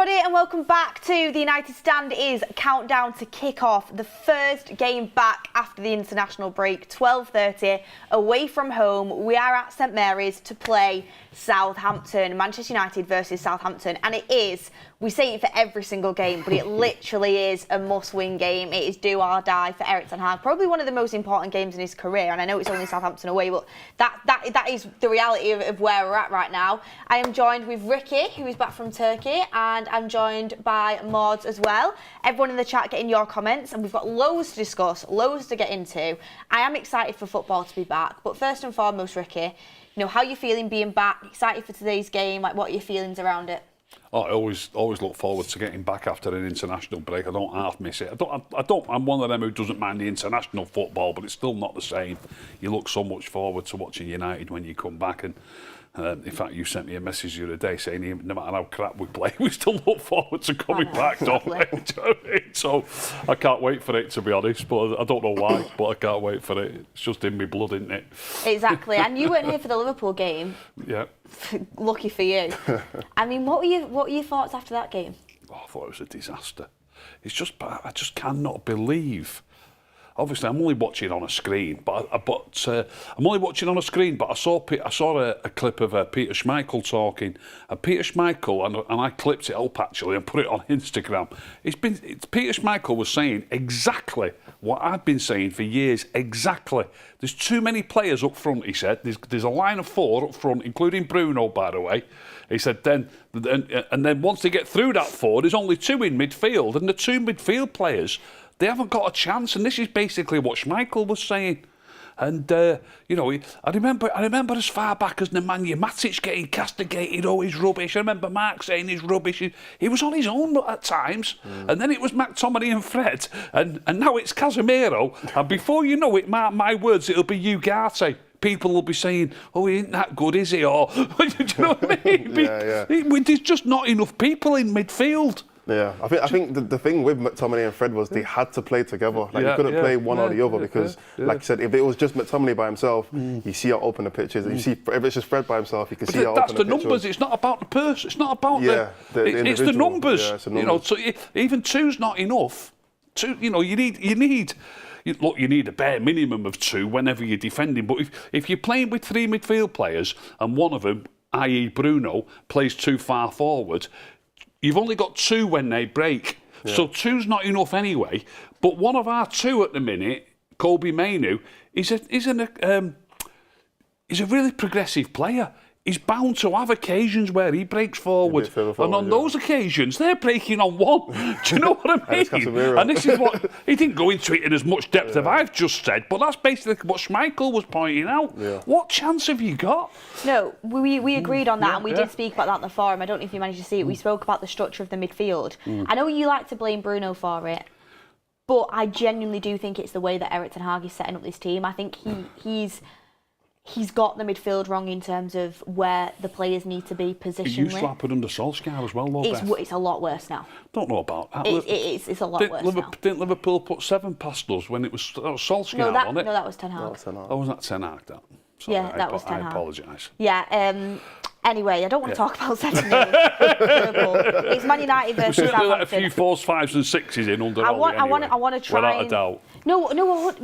everybody, and welcome back to the United Stand. It is countdown to kick off the first game back after the international break, 12:30, away from home. We are at St Mary's to play Southampton, Manchester United versus Southampton, and it is, we say it for every single game, but it literally is a must-win game. It is do or die for Erik ten Hag, probably one of the most important games in his career, and I know it's only Southampton away, but that is the reality of where we're at right now. I am joined with Ricky, who is back from Turkey, and I'm joined by Mordzs as well. Everyone in the chat getting your comments, and we've got loads to discuss, loads to get into. I am excited for football to be back, but first and foremost, Ricky, you know, how are you feeling being back? Excited for today's game? Like, what are your feelings around it? Oh, I always look forward to getting back after an international break. I don't half miss it. I'm one of them who doesn't mind the international football, but it's still not the same. You look so much forward to watching United when you come back, and in fact, you sent me a message the other day saying no matter how crap we play, we still look forward to coming back, don't we? So I can't wait for it, to be honest, but I don't know why, but I can't wait for it. It's just in my blood, isn't it? Exactly, and you weren't here for the Liverpool game. Yeah. Lucky for you. I mean, what were your thoughts after that game? Oh, I thought it was a disaster. It's just, I just cannot believe. Obviously, I'm only watching on a screen, but I'm only watching on a screen. But I saw a clip of Peter Schmeichel talking, and Peter Schmeichel, and I clipped it up actually and put it on Instagram. Peter Schmeichel was saying exactly what I've been saying for years. Exactly. There's too many players up front. He said there's a line of 4 up front, including Bruno, by the way. He said then once they get through that 4, there's only 2 in midfield, and the 2 midfield players, they haven't got a chance, and this is basically what Schmeichel was saying. And you know, I remember as far back as Nemanja Matic getting castigated. Oh, he's rubbish. I remember Mark saying he's rubbish. He was on his own at times, and then it was McTominay and Fred, and now it's Casemiro. And before you know it, mark my words, it'll be Ugarte. People will be saying, "Oh, he ain't that good, is he?" Or do you know what I mean? There's just not enough people in midfield. Yeah, I think the thing with McTominay and Fred was they had to play together. Like you couldn't play one or the other because, like you said, if it was just McTominay by himself, you see how open the pitch is. You see if it's just Fred by himself, you can see how open the pitch is. That's the numbers. It's not about the person. It's not about it's the numbers. Yeah, it's the numbers. You know, so even 2's not enough. 2, you know, you need a bare minimum of 2 whenever you're defending. But if you're playing with 3 midfield players and one of them, i.e. Bruno, plays too far forward, you've only got 2 when they break. Yeah. So 2's not enough anyway. But one of our 2 at the minute, Kobe Mainu, is a really progressive player. He's bound to have occasions where he breaks forward, and on those occasions, they're breaking on 1. Do you know what I mean? And this is what, he didn't go into it in as much depth as I've just said, but that's basically what Schmeichel was pointing out. Yeah. What chance have you got? No, we agreed on that, and we did speak about that on the forum. I don't know if you managed to see it. We spoke about the structure of the midfield. I know you like to blame Bruno for it, but I genuinely do think it's the way that Erik ten Hag is setting up this team. I think he's got the midfield wrong in terms of where the players need to be positionally. It used to happen under Solskjaer as well, though, Beth. It's a lot worse now. Don't know about that. It's a lot worse now. Didn't Liverpool put 7 past us when it was Solskjaer, wasn't it? No, that was Ten Hag. Oh, was that Ten Hag, that? Sorry, yeah, that was Ten Hag. I apologise. Yeah, anyway, I don't want to talk about 7 years. It's Man United versus Southampton. Let a few 4s, 5s and 6s in under Ollie anyway. I want to try without a doubt. No,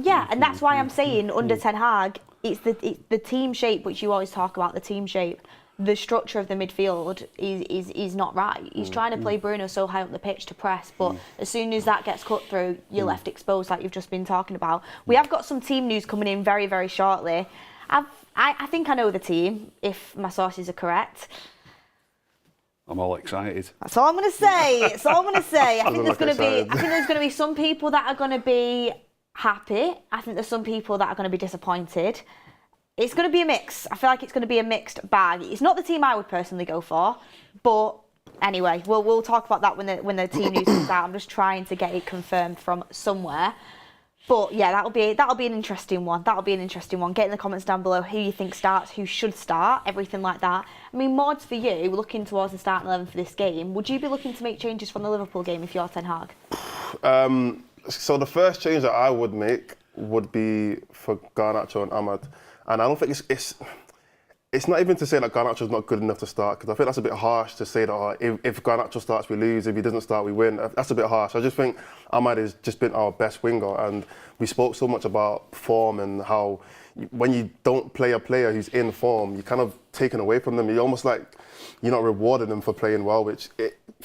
yeah, and that's why I'm saying under Ten Hag, it's the team shape, which you always talk about, the team shape. The structure of the midfield is not right. He's trying to play Bruno so high up the pitch to press, but as soon as that gets cut through, you're left exposed, like you've just been talking about. We have got some team news coming in very, very shortly. I think I know the team, if my sources are correct. I'm all excited. That's all I'm going to say. That's all I'm going to say. I think there's going to be some people that are going to be happy. I think there's some people that are going to be disappointed. It's going to be a mix. I feel like it's going to be a mixed bag. It's not the team I would personally go for, but anyway, we'll talk about that when the team news comes out. I'm just trying to get it confirmed from somewhere. But yeah, that'll be an interesting one. Get in the comments down below who you think starts, who should start, everything like that. I mean, Mordzs, for you, looking towards the starting 11 for this game, would you be looking to make changes from the Liverpool game if you're Ten Hag? So the first change that I would make would be for Garnacho and Ahmad. And I don't think it's not even to say that Garnacho's not good enough to start, because I think that's a bit harsh to say that if Garnacho starts, we lose. If he doesn't start, we win. That's a bit harsh. I just think Ahmad has just been our best winger, and we spoke so much about form and how when you don't play a player who's in form, you're kind of taken away from them. You're almost like you're not rewarding them for playing well, which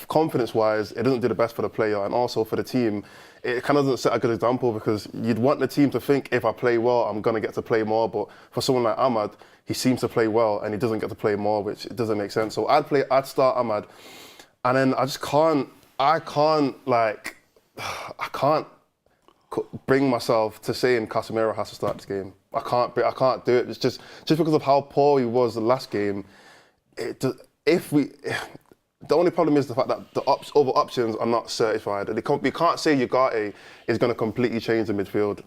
confidence-wise, it doesn't do the best for the player, and also for the team. It kind of doesn't set a good example, because you'd want the team to think, if I play well, I'm going to get to play more. But for someone like Ahmad, he seems to play well and he doesn't get to play more, which it doesn't make sense. So I'd start Ahmad, and then I can't bring myself to saying Casemiro has to start this game. I can't do it. It's just because of how poor he was the last game. The only problem is the fact that the other options are not certified. We can't say Ugarte is going to completely change the midfield.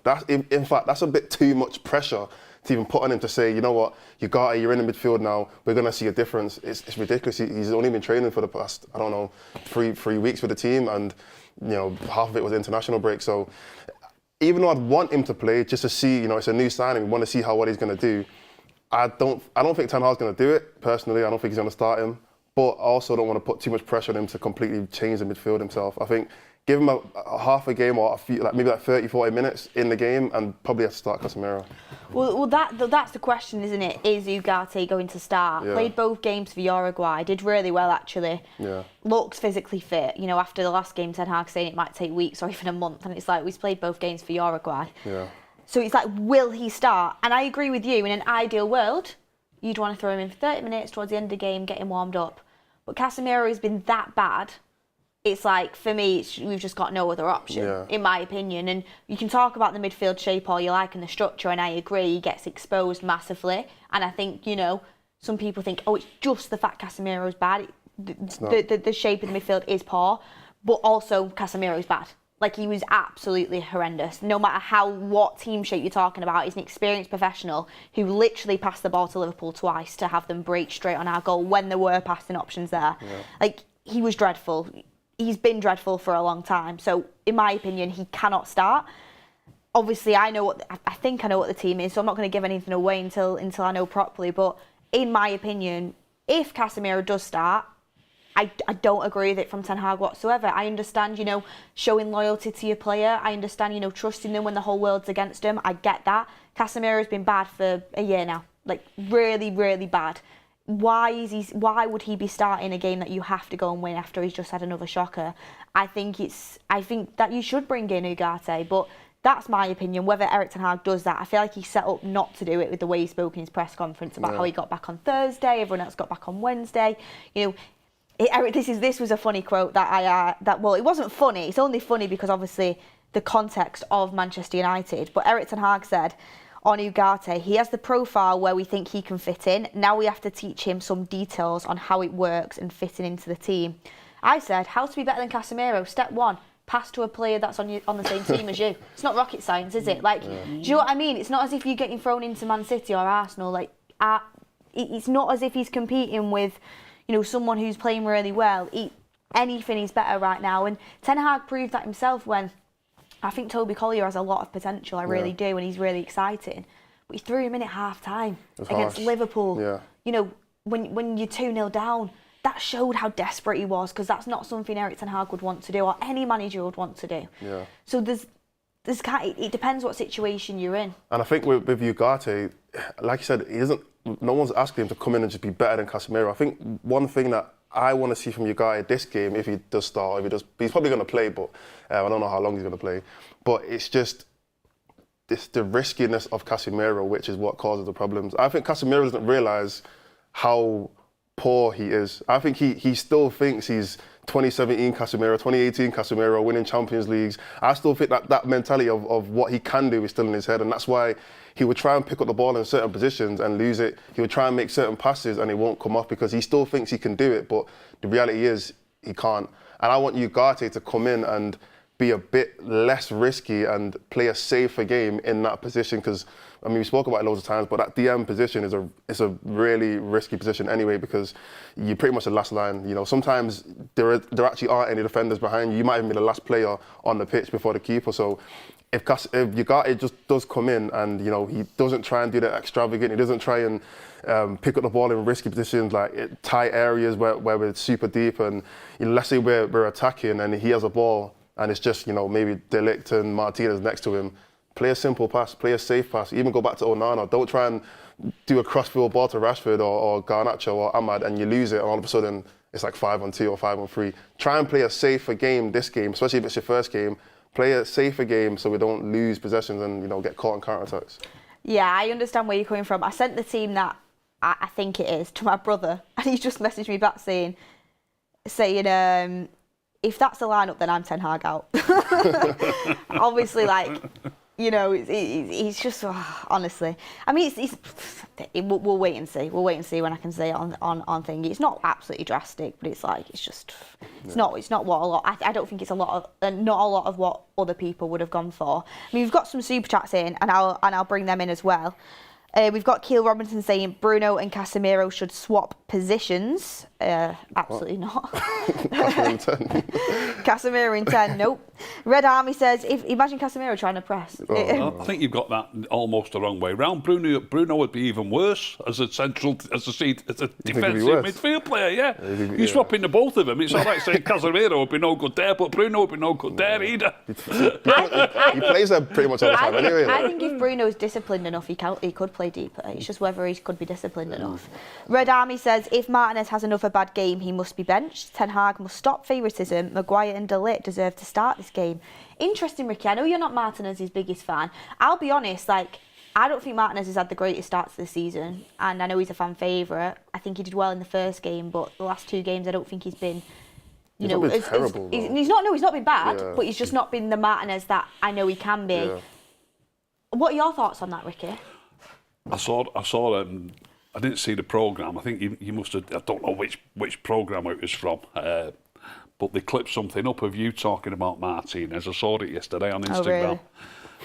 In fact, that's a bit too much pressure to even put on him to say, you know what, Ugarte, you're in the midfield now, we're going to see a difference. It's ridiculous. He's only been training for the past, I don't know, three weeks with the team, and half of it was international break. So even though I'd want him to play just to see, it's a new signing, we want to see what he's going to do. I don't think Ten Hag's going to do it, personally. I don't think he's going to start him. But I also don't want to put too much pressure on him to completely change the midfield himself. I think give him a half a game or maybe 30, 40 minutes in the game, and probably have to start Casemiro. Well, that's the question, isn't it? Is Ugarte going to start? Yeah. Played both games for Uruguay, did really well actually. Yeah. Looks physically fit. After the last game, Ten Hag saying it might take weeks or even a month, and it's like we've played both games for Uruguay. Yeah. So it's like, will he start? And I agree with you. In an ideal world, you'd want to throw him in for 30 minutes towards the end of the game, get him warmed up. But Casemiro has been that bad. It's like, for me, we've just got no other option, in my opinion. And you can talk about the midfield shape all you like and the structure, and I agree, he gets exposed massively. And I think, some people think, oh, it's just the fact Casemiro's bad. The shape of the midfield is poor, but also Casemiro's bad. Like, he was absolutely horrendous. No matter what team shape you're talking about, he's an experienced professional who literally passed the ball to Liverpool twice to have them break straight on our goal when there were passing options there. Yeah. Like, he was dreadful. He's been dreadful for a long time. So, in my opinion, he cannot start. Obviously, I think I know what the team is, so I'm not going to give anything away until I know properly. But in my opinion, if Casemiro does start, I don't agree with it from Ten Hag whatsoever. I understand, showing loyalty to your player. I understand, trusting them when the whole world's against them. I get that. Casemiro's been bad for a year now. Like, really, really bad. Why would he be starting a game that you have to go and win after he's just had another shocker? I think that you should bring in Ugarte, but that's my opinion. Whether Erik ten Hag does that, I feel like he's set up not to do it with the way he spoke in his press conference about how he got back on Thursday, everyone else got back on Wednesday. This was a funny quote that it wasn't funny. It's only funny because obviously the context of Manchester United. But Erik ten Hag said on Ugarte, he has the profile where we think he can fit in. Now we have to teach him some details on how it works and fitting into the team. I said, how to be better than Casemiro? Step one, pass to a player that's on the same team as you. It's not rocket science, is it? Like, do you know what I mean? It's not as if you're getting thrown into Man City or Arsenal. Like, it's not as if he's competing with, someone who's playing really well. Anything is better right now. And Ten Hag proved that himself when I think Toby Collier has a lot of potential. I really do, and he's really exciting. But he threw him in at half time against Liverpool. Yeah. When you're 2-0 down, that showed how desperate he was, because that's not something Erik ten Hag would want to do, or any manager would want to do. Yeah. So it depends what situation you're in. And I think with Ugarte, like you said, no one's asking him to come in and just be better than Casemiro. I think one thing that I want to see from Ugarte this game, if he does start, he's probably going to play, but I don't know how long he's going to play. But it's just the riskiness of Casemiro, which is what causes the problems. I think Casemiro doesn't realise how poor he is. I think he still thinks he's 2017 Casemiro, 2018 Casemiro, winning Champions Leagues. I still think that mentality of what he can do is still in his head, and that's why he would try and pick up the ball in certain positions and lose it. He would try and make certain passes and it won't come off because he still thinks he can do it, but the reality is he can't. And I want Ugarte to come in and be a bit less risky and play a safer game in that position, because we spoke about it loads of times, but that DM position is a really risky position anyway, because you're pretty much the last line. Sometimes there actually aren't any defenders behind you. You might even be the last player on the pitch before the keeper. So if Ugarte just does come in and, you know, he doesn't try and do that extravagant, he doesn't try and pick up the ball in risky positions, like tight areas where we're super deep, and you know, let's say we're attacking and he has a ball and it's just, you know, maybe De Ligt and Martinez next to him, play a simple pass, play a safe pass, even go back to Onana. Don't try and do a cross-field ball to Rashford or Garnacho or Ahmad and you lose it and all of a sudden it's like 5-on-2 or 5-on-3. Try and play a safer game this game, especially if it's your first game. Play a safer game so we don't lose possessions and, you know, get caught in counter-attacks. Yeah, I understand where you're coming from. I sent the team that I think it is to my brother, and he just messaged me back saying, if that's the lineup, then I'm Ten Hag out. Obviously, like, you know, he's just honestly. I mean, we'll wait and see. We'll wait and see when I can say it on thing. It's not absolutely drastic, but it's like it's not what a lot. I don't think it's not a lot of what other people would have gone for. I mean, we've got some super chats in, and I'll bring them in as well. We've got Keel Robinson saying Bruno and Casemiro should swap positions. Absolutely not. Casemiro in 10, nope. Red Army says, imagine Casemiro trying to press. I think you've got that almost the wrong way round. Bruno would be even worse as a defensive midfield player, yeah. You're swapping the both of them. It's all right saying Casemiro would be no good there, but Bruno would be no good there either. He plays there pretty much all the time anyway. I think if Bruno's disciplined enough, he could play deeper. It's just whether he could be disciplined enough. Red Army says, if Martinez has another bad game, he must be benched. Ten Hag must stop favouritism. Maguire and De Ligt deserve to start this game. Interesting, Ricky. I know you're not Martinez's biggest fan. I'll be honest, like, I don't think Martinez has had the greatest start to the season, and I know he's a fan favourite. I think he did well in the first game, but the last 2 games, I don't think he's been, he's not been terrible. He's not been bad, but he's just not been the Martinez that I know he can be. Yeah. What are your thoughts on that, Ricky? I saw. I didn't see the programme. I think you must have. I don't know which programme it was from, but they clipped something up of you talking about Martinez. I saw it yesterday on Instagram,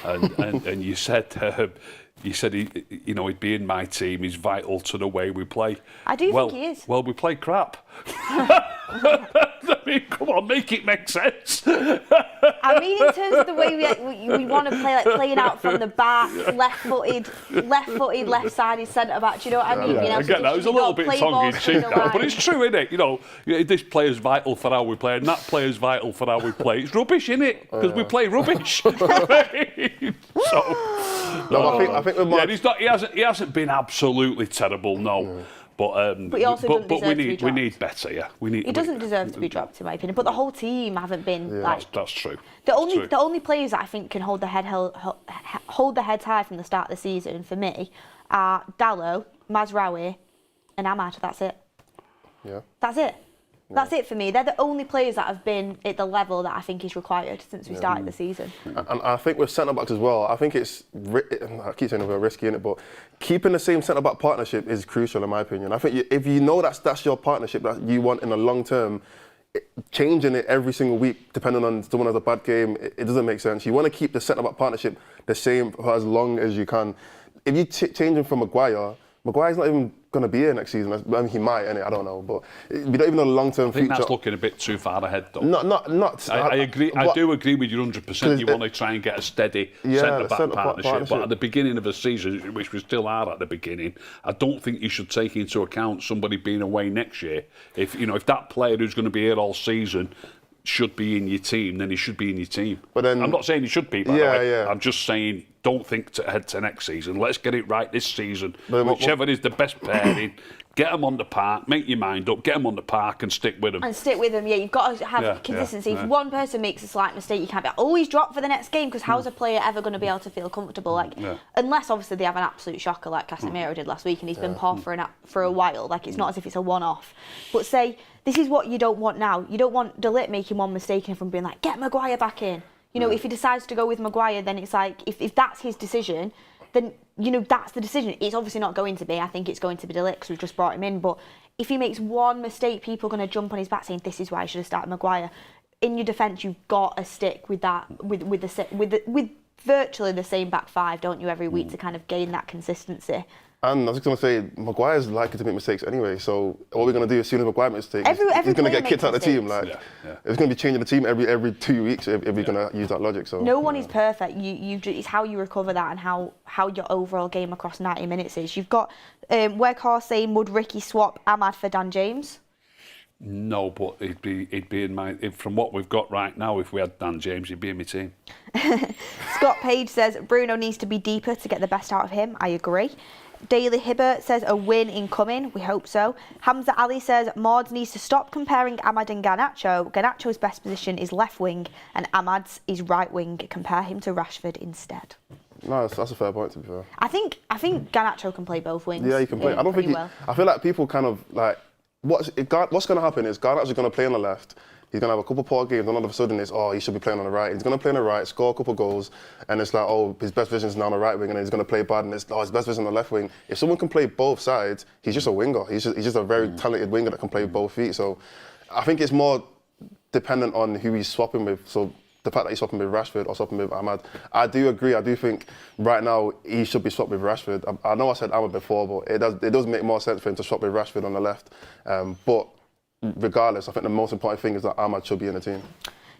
and you said he'd be in my team. He's vital to the way we play. I do think he is. Well, we play crap. I mean, come on, make it make sense. I mean, in terms of the way we want to play, like playing out from the back, left-footed, left-sided centre-back. Do you know what I mean? Yeah, I get that. It was a little bit tongue-in-cheek, but it's true, isn't it? You know, this player's vital for how we play, and that player's vital for how we play. It's rubbish, isn't it? Because we play rubbish. I think he hasn't been absolutely terrible, no. But he also doesn't deserve to be dropped. We need better, yeah. He doesn't deserve to be dropped, in my opinion. But the whole team haven't been like. That's true. The only players that I think can hold their heads high from the start of the season for me are Dalot, Mazraoui, and Ahmad. That's it. Yeah. That's it. That's it for me. They're the only players that have been at the level that I think is required since we started the season. And I think with centre-backs as well, I think it's, I keep saying we're risky in it, but keeping the same centre-back partnership is crucial in my opinion. I think if you know that's your partnership that you want in the long term, changing it every single week, depending on someone has a bad game, it doesn't make sense. You want to keep the centre-back partnership the same for as long as you can. If you change him from Maguire's not even going to be here next season. I mean, he might, I don't know, but we don't even know the long-term future. I think that's looking a bit too far ahead, though. I agree. I do agree with you 100%. You want to try and get a steady centre-back partnership, but at the beginning of the season, which we still are at the beginning, I don't think you should take into account somebody being away next year. If that player who's going to be here all season should be in your team, then he should be in your team. But then, I'm not saying he should be, by the way. I'm just saying, don't think ahead to next season. Let's get it right this season. Whichever is the best pairing, get them on the park, make your mind up, get them on the park and stick with them. Yeah. You've got to have consistency. If one person makes a slight mistake, you can't be always drop for the next game, because how's a player ever going to be able to feel comfortable? Unless obviously they have an absolute shocker like Casemiro did last week, and he's been poor for a while. Like, it's not as if it's a one-off. But say, this is what you don't want now. You don't want De Ligt making one mistake and from being like, get Maguire back in. If he decides to go with Maguire, then it's like, if that's his decision, then, that's the decision. It's obviously not going to be. I think it's going to be De Ligt because we've just brought him in. But if he makes one mistake, people are going to jump on his back saying, this is why I should have started Maguire. In your defence, you've got to stick with that, with virtually the same back five, don't you, every week to kind of gain that consistency. And I was just going to say, Maguire's likely to make mistakes anyway. So what we're going to do as soon as Maguire makes mistakes, he's going to get kicked out of the team. Like, it's going to be changing the team every 2 weeks if we're going to use that logic. So no one is perfect. It's how you recover that and how your overall game across 90 minutes is. You've got Weghorst saying, would Ricky swap Ahmad for Dan James? No, but he'd be in my. From what we've got right now, if we had Dan James, he'd be in my team. Scott Page says Bruno needs to be deeper to get the best out of him. I agree. Daily Hibbert says a win incoming. We hope so. Hamza Ali says Mordzs needs to stop comparing Ahmad and Garnacho. Garnacho's best position is left wing and Ahmad's is right wing. Compare him to Rashford instead. No, that's a fair point, to be fair. I think Garnacho can play both wings. Yeah, he can play. I don't think I feel like people kind of like what's going to happen is Garnacho's going to play on the left. He's going to have a couple poor games, and all of a sudden it's, he should be playing on the right. He's going to play on the right, score a couple goals, and it's like, his best vision is now on the right wing, and then he's going to play bad, and it's, his best vision on the left wing. If someone can play both sides, he's just a winger. He's just a very talented winger that can play both feet. So I think it's more dependent on who he's swapping with. So the fact that he's swapping with Rashford or swapping with Ahmad, I do agree. I do think right now he should be swapped with Rashford. I know I said Ahmad before, but it does make more sense for him to swap with Rashford on the left. But regardless, I think the most important thing is that Ahmad should be in the team.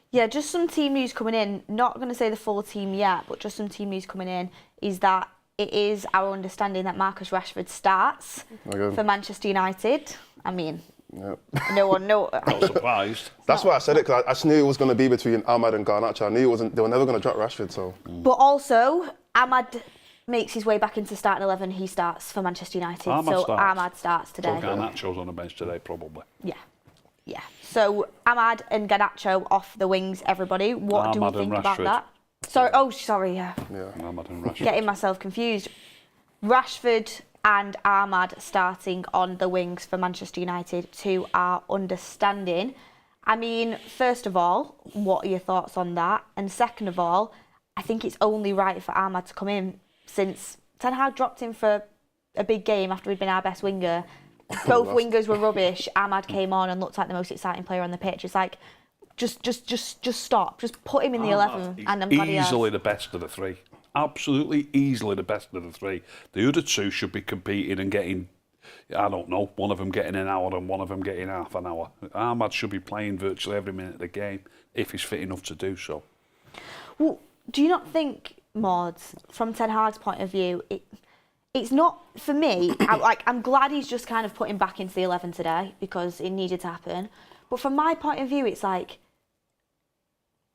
Yeah, just some team news coming in. Not going to say the full team yet, but just some team news coming in is that it is our understanding that Marcus Rashford starts for Manchester United. I mean, no one knows. Not surprised. That's why I said it, because I just knew it was going to be between Ahmad and Garnacho. I knew they were never going to drop Rashford. So. But also, Ahmad makes his way back into starting 11. He starts for Manchester United. Ahmad starts today. So Garnacho's on the bench today, probably. Yeah. So Ahmad and Garnacho off the wings, everybody. What do we think about that? Sorry, yeah. Ahmad and Rashford. Getting myself confused. Rashford and Ahmad starting on the wings for Manchester United, to our understanding. I mean, first of all, what are your thoughts on that? And second of all, I think it's only right for Ahmad to come in, since Ten Hag dropped him for a big game after he'd been our best winger. Both wingers were rubbish. Ahmad came on and looked like the most exciting player on the pitch. It's like, just stop. Just put him in the 11. And I'm glad he has. Easily the best of the three. Absolutely easily the best of the three. The other two should be competing and getting, I don't know, one of them getting an hour and one of them getting half an hour. Ahmad should be playing virtually every minute of the game if he's fit enough to do so. Well, do you not think, Mordzs, from Ten Hag's point of view, it's not, for me, I'm glad he's just kind of put him back into the 11 today because it needed to happen. But from my point of view, it's like,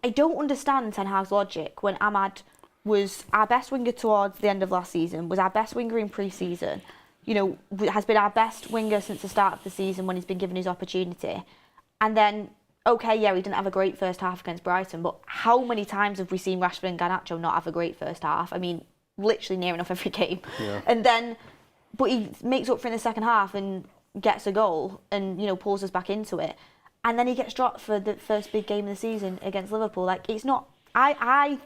I don't understand Ten Hag's logic when Ahmad was our best winger towards the end of last season, was our best winger in pre-season, has been our best winger since the start of the season when he's been given his opportunity. And then, he didn't have a great first half against Brighton, but how many times have we seen Rashford and Garnacho not have a great first half? I mean, literally near enough every game. Yeah. And then, but he makes up for in the second half and gets a goal and, pulls us back into it. And then he gets dropped for the first big game of the season against Liverpool. Like, it's not, I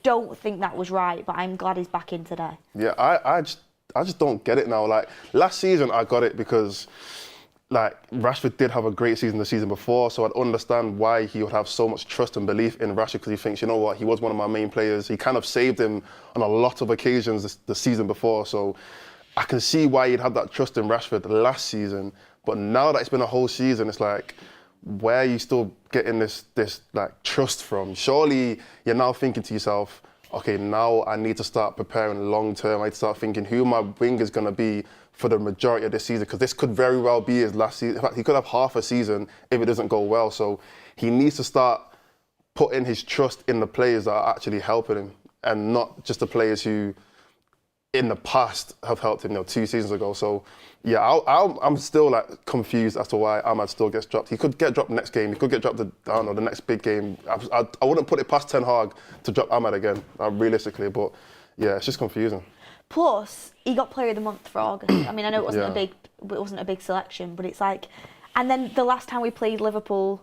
don't think that was right, but I'm glad he's back in today. Yeah, I just don't get it now. Like, last season I got it because, like, Rashford did have a great season the season before, so I'd understand why he would have so much trust and belief in Rashford, because he thinks, you know what, he was one of my main players. He kind of saved him on a lot of occasions the season before, so I can see why he'd have that trust in Rashford last season. But now that it's been a whole season, it's like, where are you still getting this like trust from? Surely you're now thinking to yourself, okay, now I need to start preparing long term. I need to start thinking who my wing is going to be for the majority of this season, because this could very well be his last season. In fact, he could have half a season if it doesn't go well. So he needs to start putting his trust in the players that are actually helping him, and not just the players who in the past have helped him, 2 seasons ago. So yeah, I'm still like confused as to why Ahmad still gets dropped. He could get dropped next game. He could get dropped, the next big game. I wouldn't put it past Ten Hag to drop Ahmad again, realistically. But yeah, it's just confusing. Plus, he got Player of the Month for August. I mean, I know it wasn't a big selection, but it's like, and then the last time we played Liverpool,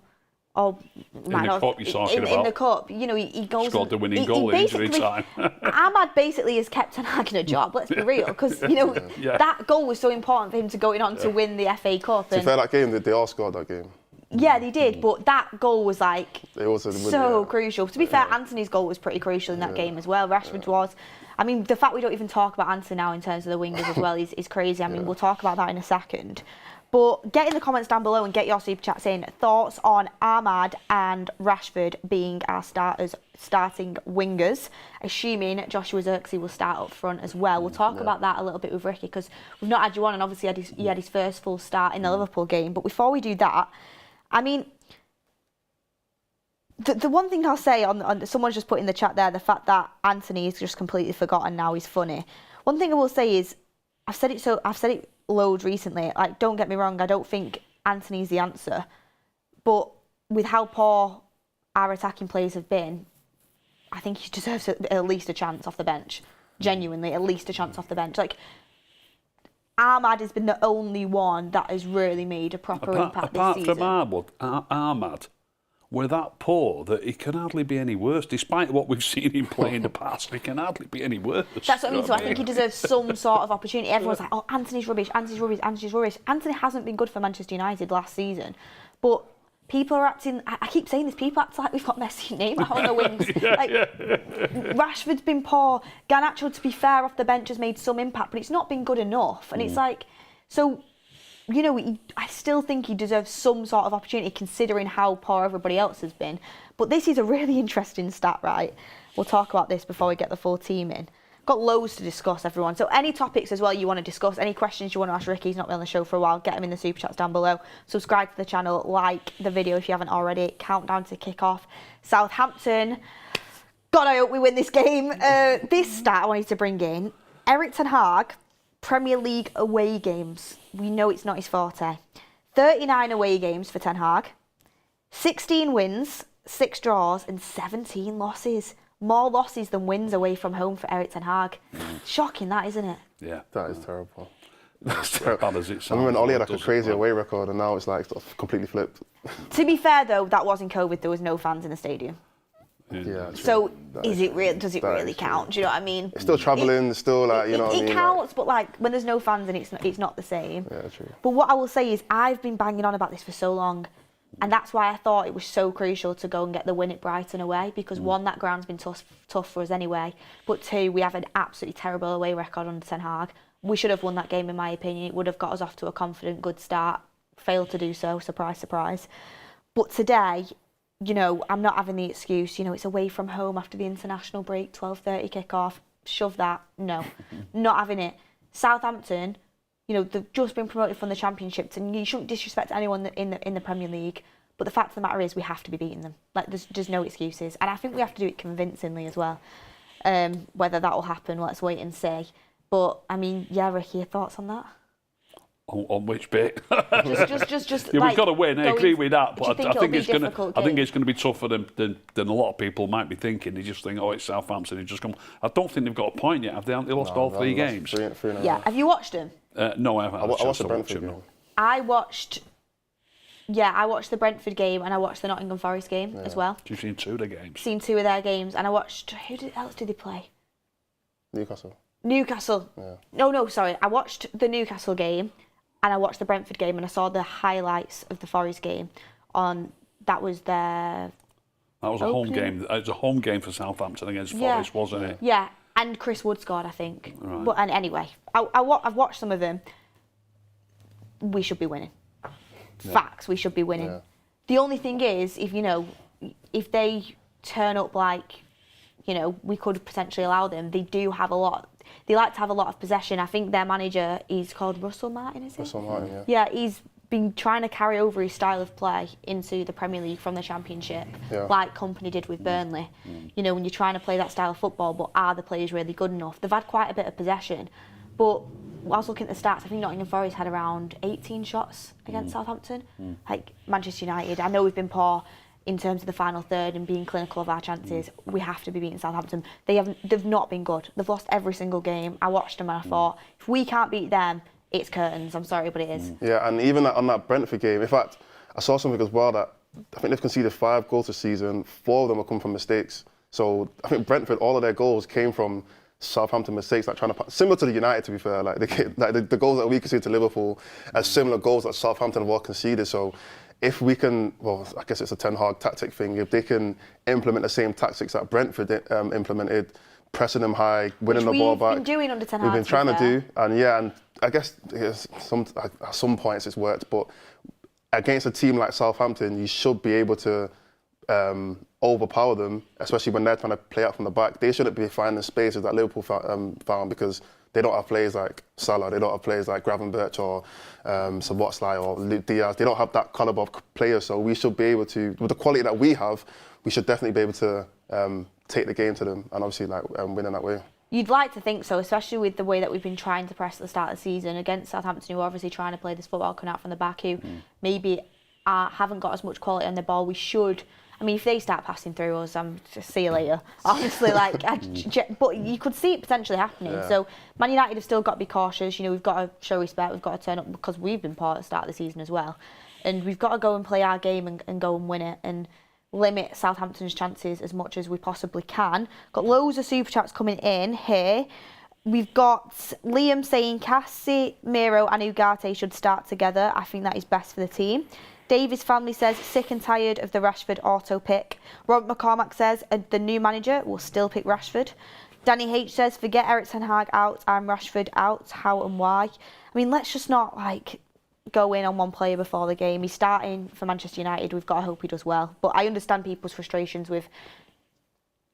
in the cup, he goes scored the winning goal in injury time. Ahmad basically has kept Ten Hag in a job. Let's be real, because that goal was so important for him to going on to win the FA Cup. To be fair, that game, they all scored that game. Yeah, they did, but that goal was like It was so crucial. To be fair, Anthony's goal was pretty crucial in that game as well. Rashford's was. I mean, the fact we don't even talk about Anthony now in terms of the wingers as well is crazy. I mean, we'll talk about that in a second. But get in the comments down below and get your super chats in. Thoughts on Ahmad and Rashford being our starting wingers, assuming Joshua Zirkzee will start up front as well. We'll talk about that a little bit with Ricky because we've not had you on, and obviously he had his first full start in the Liverpool game. But before we do that, I mean, the one thing I'll say on someone's just put in the chat there, the fact that Anthony is just completely forgotten now, he's funny. One thing I will say is, I've said it loads recently. Like, don't get me wrong, I don't think Anthony's the answer, but with how poor our attacking players have been, I think he deserves at least a chance off the bench. Genuinely, at least a chance off the bench. Like, Ahmad has been the only one that has really made a proper impact this season. Apart from Ahmad, we're that poor that he can hardly be any worse. Despite what we've seen him play in the past, he can hardly be any worse. That's what I mean. So I think he deserves some sort of opportunity. Everyone's like, oh, Anthony's rubbish, Anthony's rubbish, Anthony's rubbish. Anthony hasn't been good for Manchester United last season. But people are acting, I keep saying this, people act like we've got Messi and Neymar on the wings. Rashford's been poor. Garnacho, to be fair, off the bench has made some impact, but it's not been good enough. And it's like, so... You know, I still think he deserves some sort of opportunity considering how poor everybody else has been. But this is a really interesting stat, right? We'll talk about this before we get the full team in. Got loads to discuss, everyone. So any topics as well you want to discuss, any questions you want to ask Ricky, he's not been on the show for a while, get him in the super chats down below. Subscribe to the channel, like the video if you haven't already. Countdown to kick off. Southampton. God, I hope we win this game. This stat I wanted to bring in. Erik ten Hag, Premier League away games. We know it's not his forte. 39 away games for Ten Hag. 16 wins, 6 draws and 17 losses. More losses than wins away from home for Erik ten Hag. Shocking that, isn't it? Yeah. That is terrible. That's as bad as it sounds. I remember when Ollie had like a crazy away record and now it's like completely flipped. To be fair though, that was in COVID, there was no fans in the stadium. Yeah. So does it really count? Do you know what I mean? It's still travelling, it's still like, you know what I mean? It counts, but like when there's no fans and it's not the same. Yeah, true. But what I will say is I've been banging on about this for so long, and that's why I thought it was so crucial to go and get the win at Brighton away, because one, that ground's been tough for us anyway, but two, we have an absolutely terrible away record under Ten Hag. We should have won that game in my opinion. It would have got us off to a confident, good start. Failed to do so, surprise, surprise. But today, you know, I'm not having the excuse, you know, it's away from home after the international break, 12:30 kick-off, shove that. No, not having it. Southampton, you know, they've just been promoted from the Championship, and you shouldn't disrespect anyone in the Premier League, but the fact of the matter is we have to be beating them. Like, there's no excuses, and I think we have to do it convincingly as well. Whether that will happen, let's wait and see. But, I mean, yeah, Ricky, your thoughts on that? On which bit? just yeah, like, we've got to win. I agree with that, but I think it's going to be tougher than a lot of people might be thinking. They just think, oh, it's Southampton. They just come. I don't think they've got a point yet. Have they? They lost all 3 games. Three yeah. Have you watched them? No, I haven't. I watched the Brentford game. I watched the Brentford game and I watched the Nottingham Forest game as well. You've seen 2 of the games. Seen 2 of their games, and I watched. Who else did they play? Newcastle. Yeah. No, sorry. I watched the Newcastle game. And I watched the Brentford game, and I saw the highlights of the Forest game. That was their. That was a home game. It was a home game for Southampton against Forest, wasn't it? Yeah, and Chris Wood scored, I think. Right. But anyway, I've watched some of them. We should be winning. Yeah. Facts, we should be winning. Yeah. The only thing is, if they turn up like, we could potentially allow them. They do have a lot. They like to have a lot of possession. I think their manager is called Russell Martin, is he? Russell Martin, yeah. Yeah, he's been trying to carry over his style of play into the Premier League from the Championship, like Company did with Burnley. You know, when you're trying to play that style of football, but are the players really good enough? They've had quite a bit of possession, but I was looking at the stats, I think Nottingham Forest had around 18 shots against Southampton. Like Manchester United, I know we've been poor in terms of the final third and being clinical of our chances. We have to be beating Southampton. They've not been good. They've lost every single game. I watched them and I thought, if we can't beat them, it's curtains. I'm sorry, but it is. Yeah, and even on that Brentford game, in fact, I saw something as well that I think they've conceded 5 goals this season. 4 of them have come from mistakes. So I think Brentford, all of their goals came from Southampton mistakes, like similar to the United, to be fair. Like the goals that we conceded to Liverpool are similar goals that Southampton have all conceded. So if we can, well, I guess it's a Ten Hag tactic thing, if they can implement the same tactics that Brentford implemented, pressing them high, winning the ball back. We've been doing under Ten Hag. We've been trying to do, and I guess at some points it's worked, but against a team like Southampton, you should be able to overpower them, especially when they're trying to play out from the back. They shouldn't be finding spaces that Liverpool found because they don't have players like Salah, they don't have players like Gravenberch or Szoboszlai or Luke Diaz. They don't have that calibre of players, so we should be able to, with the quality that we have, we should definitely be able to take the game to them and obviously win in that way. You'd like to think so, especially with the way that we've been trying to press at the start of the season against Southampton, who are obviously trying to play this football coming out from the back, who maybe haven't got as much quality on the ball. We should. I mean, if they start passing through us, just see you later. Honestly, but you could see it potentially happening. Yeah. So Man United have still got to be cautious. You know, we've got to show respect. We've got to turn up because we've been poor at the start of the season as well, and we've got to go and play our game and go and win it and limit Southampton's chances as much as we possibly can. Got loads of super chats coming in here. We've got Liam saying Casemiro and Ugarte should start together. I think that is best for the team. Davis family says, sick and tired of the Rashford auto pick. Rob McCormack says, the new manager will still pick Rashford. Danny H says, forget Erik ten Hag out and Rashford out. How and why? I mean, let's just not go in on one player before the game. He's starting for Manchester United. We've got to hope he does well. But I understand people's frustrations with,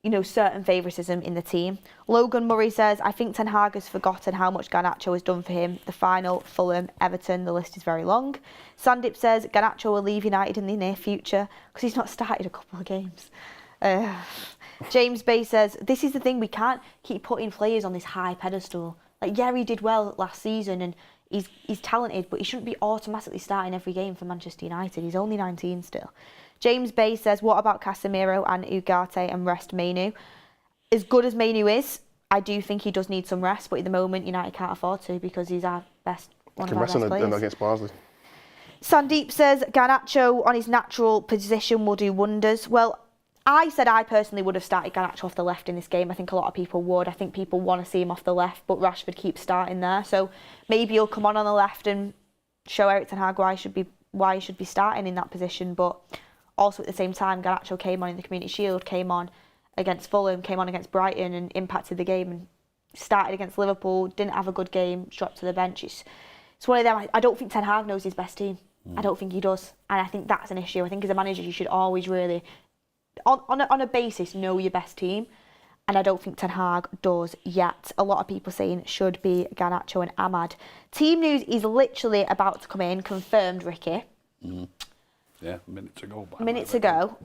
you know, certain favouritism in the team. Logan Murray says, I think Ten Hag has forgotten how much Garnacho has done for him. The final, Fulham, Everton, the list is very long. Sandip says, Garnacho will leave United in the near future because he's not started a couple of games. James Bay says, this is the thing, we can't keep putting players on this high pedestal. Yeah, he did well last season and he's talented, but he shouldn't be automatically starting every game for Manchester United. He's only 19 still. James Bay says, what about Casemiro and Ugarte and rest Mainu? As good as Mainu is, I do think he does need some rest, but at the moment United can't afford to because he's one of our best players. Against Barnsley. Sandeep says, Garnacho on his natural position will do wonders. Well, I said I personally would have started Garnacho off the left in this game. I think a lot of people would. I think people want to see him off the left, but Rashford keeps starting there. So maybe he'll come on the left and show Erik ten Hag why he should be starting in that position. But also at the same time, Garnacho came on in the Community Shield, came on against Fulham, came on against Brighton and impacted the game and started against Liverpool, didn't have a good game, dropped to the bench. It's one of them. I don't think Ten Hag knows his best team. I don't think he does. And I think that's an issue. I think as a manager, you should always really, on a basis, know your best team. And I don't think Ten Hag does yet. A lot of people saying it should be Garnacho and Ahmad. Team news is literally about to come in, confirmed, Ricky. Yeah, minutes ago. Minutes ago.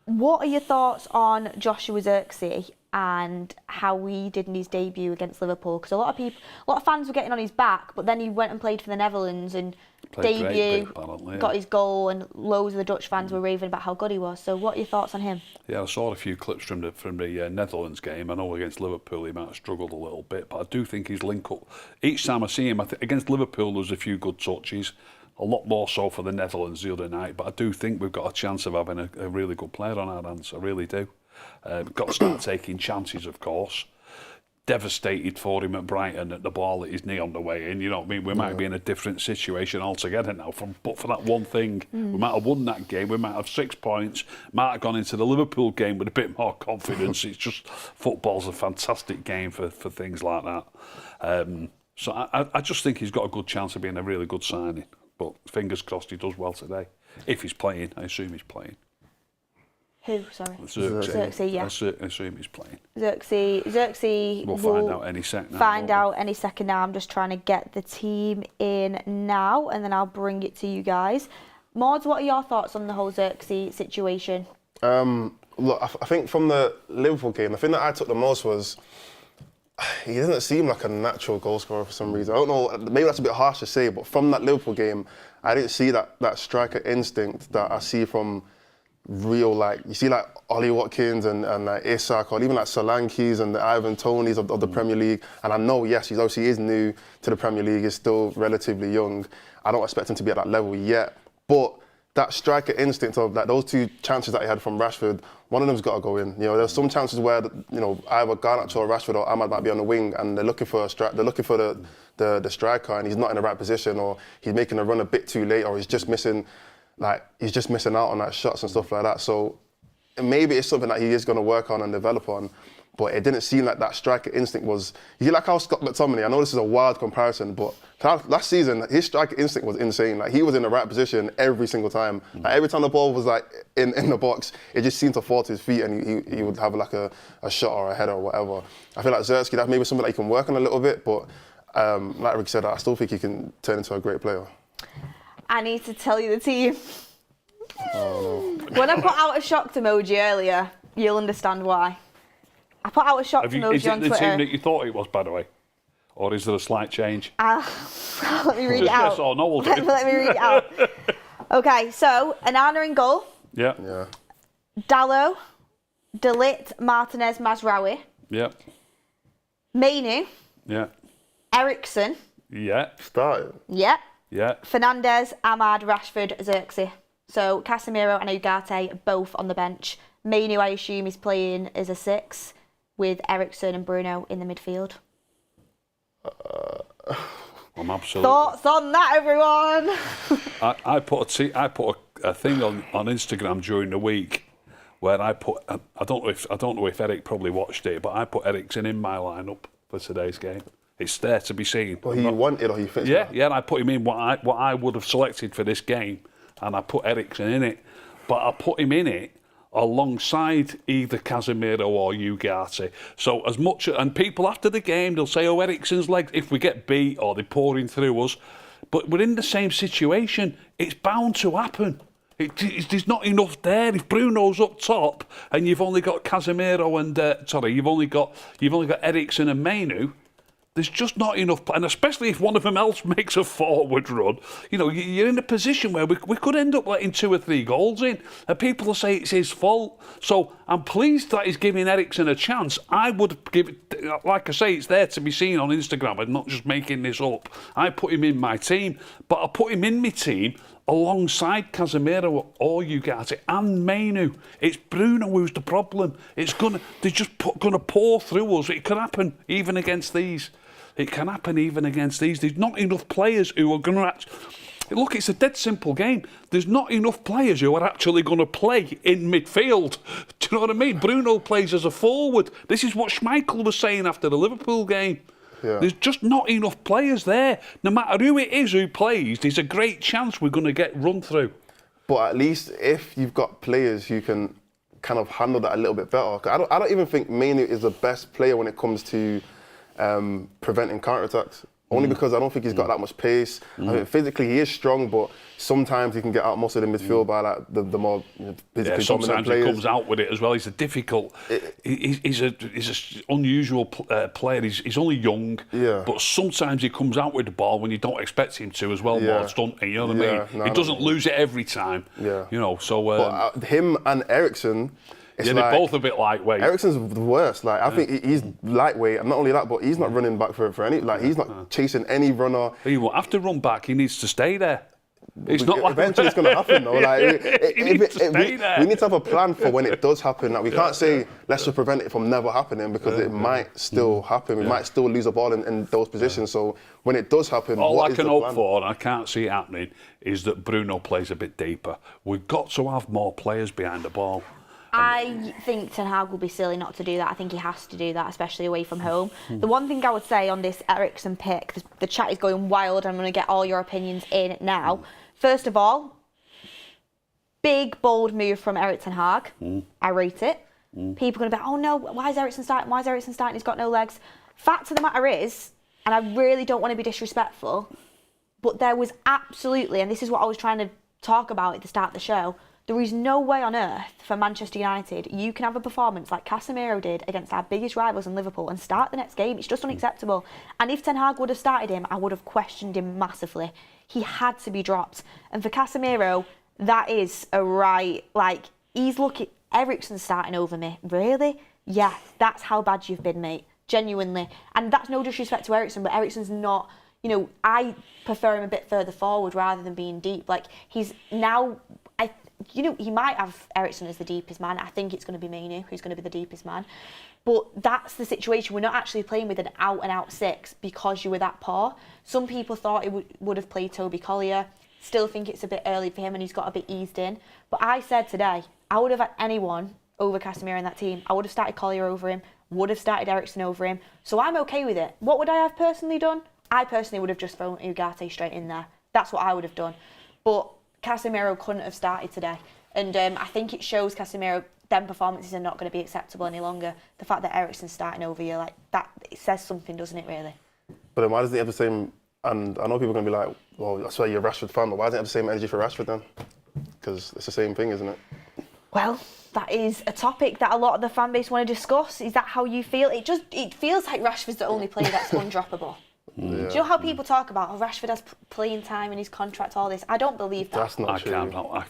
What are your thoughts on Joshua Zirkzee and how he did in his debut against Liverpool? Because a lot of fans were getting on his back, but then he went and played for the Netherlands and got his goal, and loads of the Dutch fans were raving about how good he was. So what are your thoughts on him? Yeah, I saw a few clips from the Netherlands game. I know against Liverpool he might have struggled a little bit, but I do think his link up. Each time I see him, against Liverpool there was a few good touches. A lot more so for the Netherlands the other night, but I do think we've got a chance of having a really good player on our hands. I really do. Got to start taking chances, of course. Devastated for him at Brighton at the ball at his knee on the way in. You know what I mean? We might be in a different situation altogether now. But for that one thing, we might have won that game. We might have 6 points. Might have gone into the Liverpool game with a bit more confidence. It's just football's a fantastic game for things like that. So I just think he's got a good chance of being a really good signing. But fingers crossed he does well today. If he's playing, I assume he's playing. Who, sorry? Zirkzee, yeah. I assume he's playing. Zirkzee we'll find out any second now. Find out any second now. I'm just trying to get the team in now, and then I'll bring it to you guys. Mordzs, what are your thoughts on the whole Zirkzee situation? Look, I think from the Liverpool game, the thing that I took the most was he doesn't seem like a natural goal scorer for some reason. I don't know, maybe that's a bit harsh to say, but from that Liverpool game, I didn't see that striker instinct that I see from real, you see Ollie Watkins and Isak, or even Solankis and the Ivan Tonys of the Premier League. And I know, yes, he obviously is new to the Premier League, he's still relatively young. I don't expect him to be at that level yet, but that striker instinct of like those 2 chances that he had from Rashford, one of them's got to go in. You know, there's some chances where either Garnacho or Rashford or Ahmad might be on the wing, and they're looking for the striker, and he's not in the right position, or he's making a run a bit too late, or he's just missing out on that shots and stuff like that. So maybe it's something that he is going to work on and develop on. But it didn't seem like that striker instinct was... You like how Scott McTominay, I know this is a wild comparison, but last season, his striker instinct was insane. Like, he was in the right position every single time. Like, every time the ball was like in the box, it just seemed to fall to his feet, and he would have like a shot or a header or whatever. I feel like Zirkzee, that's maybe something that he can work on a little bit, but like Rick said, I still think he can turn into a great player. I need to tell you the team. Oh, no. When I put out a shocked emoji earlier, you'll understand why. I put out a shocked emoji on Twitter. Is it the team that you thought it was, by the way? Or is there a slight change? Let me read it out. Yes or no, we'll do. Let me read it out. Okay, so Anana in goal. Yeah. Dallo, De Ligt, Martinez, Mazraoui. Yeah. Mainu. Yeah. Eriksen. Yeah. Started. Yeah. Yeah. Fernandes, Ahmad, Rashford, Zirkzee. So Casemiro and Ugarte both on the bench. Mainu, I assume, is playing as a 6 with Eriksen and Bruno in the midfield. I'm absolutely... Thoughts on that, everyone? I put a thing on Instagram during the week where I put... I don't know if Eric probably watched it, but I put Eriksen in my lineup for today's game. It's there to be seen. Well, he wanted or he fits. Yeah, and I put him in what I would have selected for this game, and I put Eriksen in it. But I put him in it alongside either Casemiro or Ugarte. So as much, and people after the game, they'll say, oh, Eriksen's legs, if we get beat or they're pouring through us, but we're in the same situation. It's bound to happen. There's not enough there. If Bruno's up top and you've only got Casemiro and you've only got Eriksen and Mainu, there's just not enough, and especially if one of them else makes a forward run, you're in a position where we could end up letting 2 or 3 goals in, and people will say it's his fault. So I'm pleased that he's giving Eriksen a chance. I would give it, like I say, it's there to be seen on Instagram. I'm not just making this up. I put him in my team, but I put him in my team alongside Casemiro or Ugarte and Mainu. It's Bruno who's the problem. They're just gonna pour through us. It can happen even against these. It can happen even against these. There's not enough players who are going to look, it's a dead simple game. There's not enough players who are actually going to play in midfield. Do you know what I mean? Bruno plays as a forward. This is what Schmeichel was saying after the Liverpool game. Yeah. There's just not enough players there. No matter who it is who plays, there's a great chance we're going to get run through. But at least if you've got players who can kind of handle that a little bit better. I don't even think Mainu is the best player when it comes to preventing counter-attacks. Only because I don't think he's got that much pace. I mean, physically he is strong, but sometimes he can get out most of the midfield by like the more physically dominant players. Sometimes he comes out with it as well. He's a difficult. He's an unusual player. He's only young, but sometimes he comes out with the ball when you don't expect him to as well. Mordzs, don't he? You know what I mean? He doesn't lose it every time. Yeah. So. But him and Eriksen. They're both a bit lightweight. Eriksen's the worst. Like, I think he's lightweight, and not only that, but he's not running back for any. Like, he's not chasing any runner. He won't have to run back. He needs to stay there. It's not like eventually it's going to happen though. Like, we need to have a plan for when it does happen. Like, we can't say let's just prevent it from never happening, because it might still happen. We might still lose a ball in those positions. So when it does happen, all I can hope for, and I can't see it happening, is that Bruno plays a bit deeper. We've got to have more players behind the ball. I think Ten Hag will be silly not to do that. I think he has to do that, especially away from home. The one thing I would say on this Eriksen pick, the chat is going wild. I'm going to get all your opinions in now. First of all, big, bold move from Erik Ten Hag. I rate it. People are going to be, oh no, why is Eriksen starting? Why is Eriksen starting? He's got no legs. Fact of the matter is, and I really don't want to be disrespectful, but there was absolutely, and this is what I was trying to talk about at the start of the show, there is no way on earth for Manchester United you can have a performance like Casemiro did against our biggest rivals in Liverpool and start the next game. It's just unacceptable. And if Ten Hag would have started him, I would have questioned him massively. He had to be dropped. And for Casemiro, that is a right, like, he's looking, Eriksen's starting over me. Really? Yeah, that's how bad you've been, mate. Genuinely. And that's no disrespect to Eriksen, but Eriksen's not, I prefer him a bit further forward rather than being deep. Like, he's now, he might have Eriksen as the deepest man. I think it's going to be Mainu who's going to be the deepest man. But that's the situation. We're not actually playing with an out-and-out 6 because you were that poor. Some people thought it would have played Toby Collier. Still think it's a bit early for him and he's got a bit eased in. But I said today, I would have had anyone over Casemiro in that team. I would have started Collier over him, would have started Eriksen over him. So I'm okay with it. What would I have personally done? I personally would have just thrown Ugarte straight in there. That's what I would have done. But Casemiro couldn't have started today. And I think it shows Casemiro, them performances are not going to be acceptable any longer. The fact that Eriksen's starting over you, like that, it says something, doesn't it, really? But then why doesn't he have the same, and I know people are going to be like, well, I swear you're a Rashford fan, but why doesn't he have the same energy for Rashford then? Because it's the same thing, isn't it? Well, that is a topic that a lot of the fan base want to discuss. Is that how you feel? It feels like Rashford's the only player that's undroppable. Yeah. Do you know how people talk about, Rashford has playing time in his contract, all this? I don't believe that. That's not true.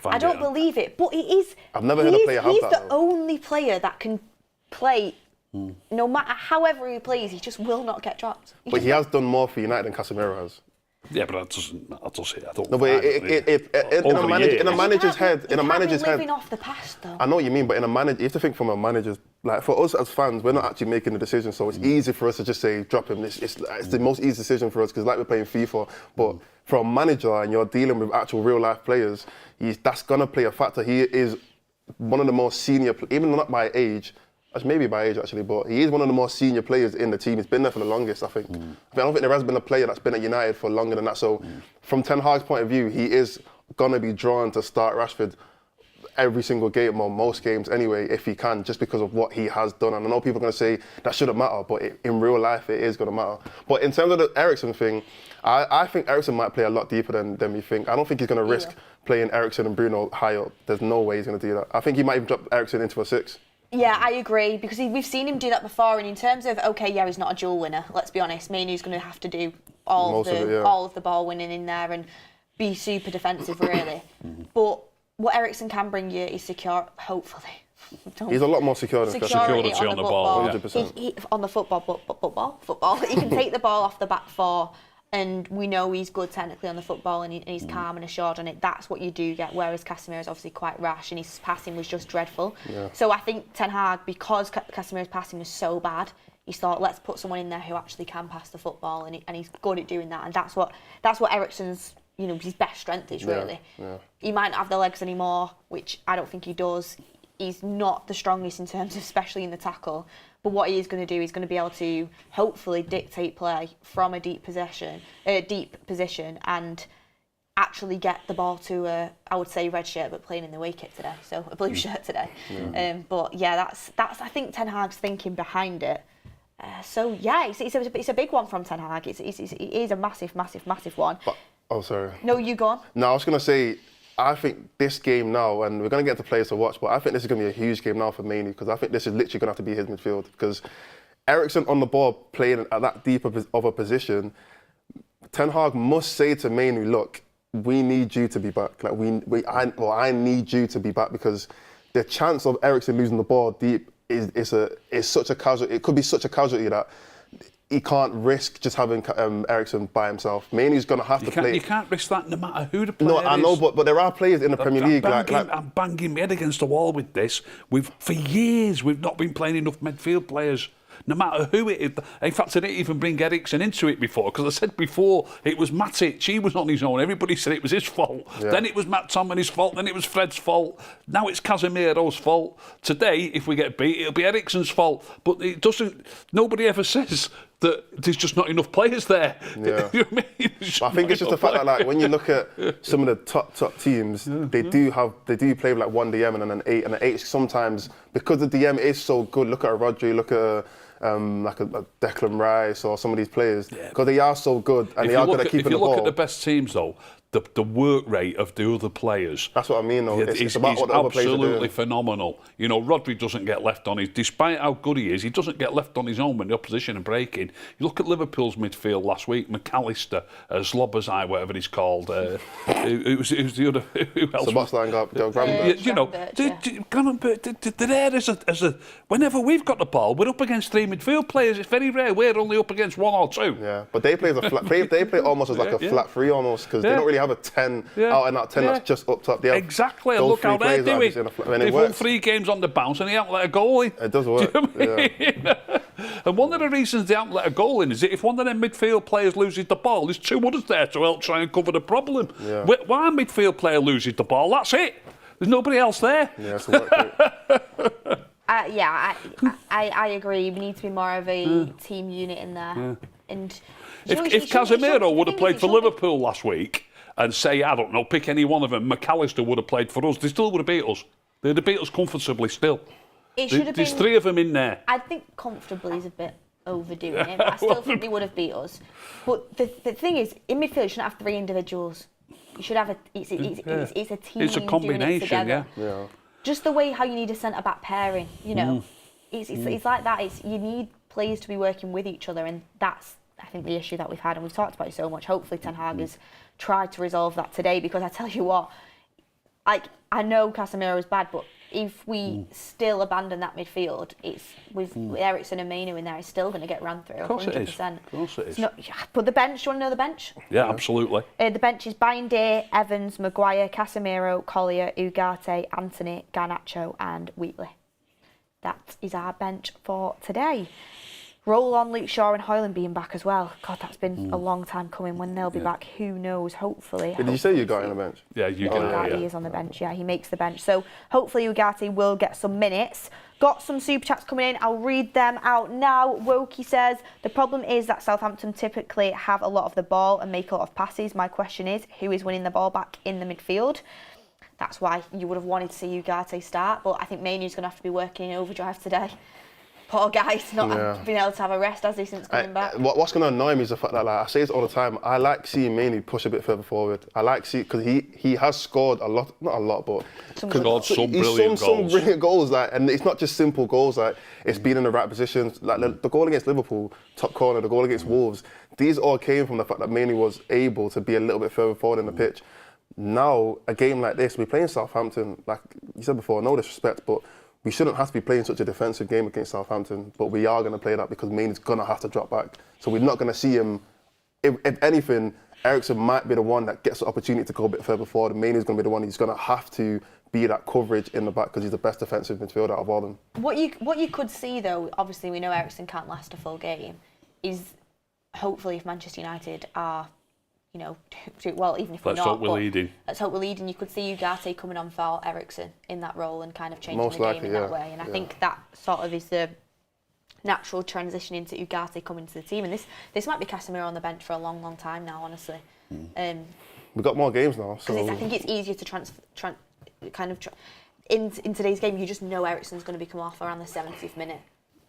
I don't believe it, but it is. I've never heard a player have that. He's the only player that can play, no matter however he plays, he just will not get dropped. But he has done more for United than Casemiro has. Yeah, but that doesn't. I don't. No, but in a manager's head, living off the past though. I know what you mean, but in a manager, you have to think from a manager's. Like for us as fans, we're not actually making the decision, so it's easy for us to just say drop him. It's the most easy decision for us because like we're playing FIFA. But for a manager and you're dealing with actual real life players, that's gonna play a factor. He is one of the most senior, even not by age. Maybe by age actually, but he is one of the more senior players in the team. He's been there for the longest, I think. I don't think there has been a player that's been at United for longer than that. So from Ten Hag's point of view, he is going to be drawn to start Rashford every single game, or most games anyway, if he can, just because of what he has done. And I know people are going to say that shouldn't matter, but in real life, it is going to matter. But in terms of the Eriksen thing, I think Eriksen might play a lot deeper than we think. I don't think he's going to risk playing Eriksen and Bruno high up. There's no way he's going to do that. I think he might even drop Eriksen into a 6. Yeah, I agree, because we've seen him do that before, and in terms of, he's not a dual winner, let's be honest, Mainu's going to have to do all of the ball winning in there and be super defensive, really. But what Eriksen can bring you is hopefully. He's a lot more secure than security on the ball. 100%. On the football. He can take the ball off the back four, and we know he's good technically on the football, and he's calm and assured on it. That's what you do get, whereas Casemiro is obviously quite rash and his passing was just dreadful. Yeah. So I think Ten Hag, because Casemiro's passing was so bad, he thought, let's put someone in there who actually can pass the football, and he's good at doing that. And that's what Eriksen's, his best strength is, really. Yeah. He might not have the legs anymore, which I don't think he does. He's not the strongest in terms of, especially in the tackle. But what he is going to do, he's going to be able to hopefully dictate play from a deep position, and actually get the ball to I would say red shirt, but playing in the away kit today, so a blue shirt today. Yeah. But yeah, that's I think Ten Hag's thinking behind it. So yeah, it's a big one from Ten Hag. It is a massive one. But, sorry. No, you go on. No, I was going to say, I think this game now, and we're going to get into players to watch, but I think this is going to be a huge game now for Mainu, because I think this is literally going to have to be his midfield, because Eriksen on the ball playing at that deep of a position, Ten Hag must say to Mainu, look, we need you to be back. Like I need you to be back, because the chance of Eriksen losing the ball deep is such a casualty. It could be such a casualty that he can't risk just having Eriksen by himself. Mainu's going to have to play. You can't risk that no matter who the player is. No, I know, but there are players in the Premier League. I'm banging my head against the wall with this. For years, we've not been playing enough midfield players. No matter who it is. In fact, I didn't even bring Eriksen into it before, because I said before it was Matic. He was on his own. Everybody said it was his fault. Yeah. Then it was Matt Tomlin's fault. Then it was Fred's fault. Now it's Casemiro's fault. Today, if we get beat, it'll be Eriksen's fault. But it doesn't. Nobody ever says that there's just not enough players there. Yeah. You know what I mean? I think it's just the fact that, like, when you look at some of the top teams, they do play with like one DM and then an 8, and an 8 sometimes, because the DM is so good. Look at a Rodri, look at like a Declan Rice or some of these players, because they are so good and they are good at keeping the ball. If you look at the best teams though, the work rate of the other players. That's what I mean, though. It's about what the other players are doing. Absolutely phenomenal. You know, Rodri doesn't get left on his, despite how good he is, he doesn't get left on his own when the opposition are breaking. You look at Liverpool's midfield last week, McAllister, Zlobazai, whatever he's called. Who's the other? Who else? Sebastian Gravenberch. As a whenever we've got the ball, we're up against 3 midfield players. It's very rare we're only up against 1 or 2. Yeah, but they play almost as like a flat 3 almost, because they don't really have a 10 out and out 10 that's just up top. They have exactly, and those look how they're players doing. and They've won 3 games on the bounce and they haven't let a goal in. It does work. Do you know what I mean? And one of the reasons they haven't let a goal in is that if one of them midfield players loses the ball, there's 2 others there to help try and cover the problem. Yeah. Why a midfield player loses the ball, that's it. There's nobody else there. Yeah, it's a work rate. I agree. We need to be more of a team unit in there. Yeah. And If Casemiro would have played for Liverpool last week and say, I don't know, pick any one of them, McAllister would have played for us, they still would have beat us. They'd have beat us comfortably still. There's 3 of them in there. I think comfortably is a bit overdoing it, but I still think they would have beat us. But the thing is, in midfield, you shouldn't have 3 individuals. You should have it's a team. It's a combination, doing it together. Yeah. Just the way how you need a centre-back pairing, you know. It's like that. You need players to be working with each other, and that's, I think, the issue that we've had, and we've talked about it so much. Hopefully Ten Hag has tried to resolve that today, because I tell you what, like, I know Casemiro is bad, but if we still abandon that midfield, it's with Eriksen and Mainu in there, it's still going to get run through. Of course 100%. it is. Of course it is. But the bench, do you want to know the bench? Yeah, absolutely. The bench is Bayndé, Evans, Maguire, Casemiro, Collier, Ugarte, Anthony, Garnacho and Wheatley. That is our bench for today. Roll on Luke Shaw and Højlund being back as well. God, that's been a long time coming. When they'll be back, who knows? Hopefully. Did you say you got on the bench? Yeah, Ugarte is on the bench. Yeah, he makes the bench. So hopefully Ugarte will get some minutes. Got some super chats coming in. I'll read them out now. Woki says, the problem is that Southampton typically have a lot of the ball and make a lot of passes. My question is, who is winning the ball back in the midfield? That's why you would have wanted to see Ugarte start, but I think Mainu's going to have to be working in overdrive today. Poor guy's not been able to have a rest, has he, since coming back? What's going to annoy me is the fact that, like, I say this all the time, I like seeing Mainu push a bit further forward. I like seeing, because he has scored a lot, not a lot, but some brilliant goals. Like, and it's not just simple goals, like, it's been in the right positions. Like the goal against Liverpool, top corner, the goal against Wolves, these all came from the fact that Mainu was able to be a little bit further forward in the pitch. Now, a game like this, we're playing Southampton, like you said before, no disrespect, but we shouldn't have to be playing such a defensive game against Southampton, but we are going to play that because Mainu's going to have to drop back. So we're not going to see him. If anything, Eriksen might be the one that gets the opportunity to go a bit further forward. Mainu's going to be the one who's going to have to be that coverage in the back because he's the best defensive midfielder out of all of them. What you could see, though, obviously we know Eriksen can't last a full game, is hopefully if Manchester United are, you know, well, even if we're not, let's hope we're leading. You could see Ugarte coming on for Eriksen in that role and kind of changing Most the game likely, in that way. And I think that sort of is the natural transition into Ugarte coming to the team. And this might be Casemiro on the bench for a long, long time now, honestly. We've got more games now, so I think it's easier to in today's game. You just know Eriksen's going to come off around the 70th minute.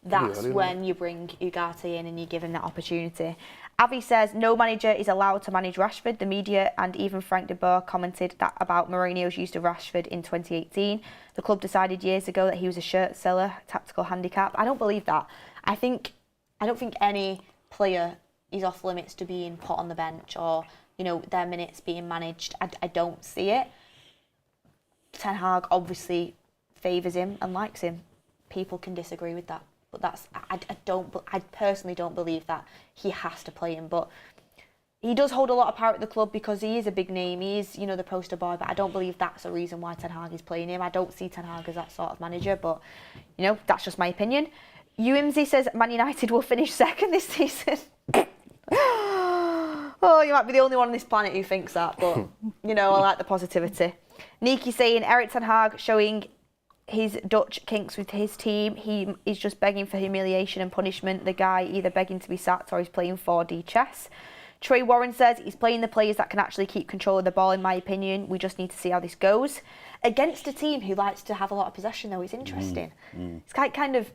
That's when you bring Ugarte in and you give him that opportunity. Avi says, no manager is allowed to manage Rashford. The media and even Frank de Boer commented that about Mourinho's use of Rashford in 2018. The club decided years ago that he was a shirt seller, tactical handicap. I don't believe that. I don't think any player is off limits to being put on the bench or, you know, their minutes being managed. I don't see it. Ten Hag obviously favours him and likes him. People can disagree with that. But I personally don't believe that he has to play him. But he does hold a lot of power at the club because he is a big name. He is, you know, the poster boy. But I don't believe that's a reason why Ten Hag is playing him. I don't see Ten Hag as that sort of manager. But, you know, that's just my opinion. UMZ says Man United will finish second this season. Oh, you might be the only one on this planet who thinks that. But, you know, I like the positivity. Niki saying Erik Ten Hag showing his Dutch kinks with his team. He is just begging for humiliation and punishment. The guy either begging to be sacked or he's playing 4D chess. Trey Warren says he's playing the players that can actually keep control of the ball, in my opinion. We just need to see how this goes. Against a team who likes to have a lot of possession, though, it's interesting. It's kind of,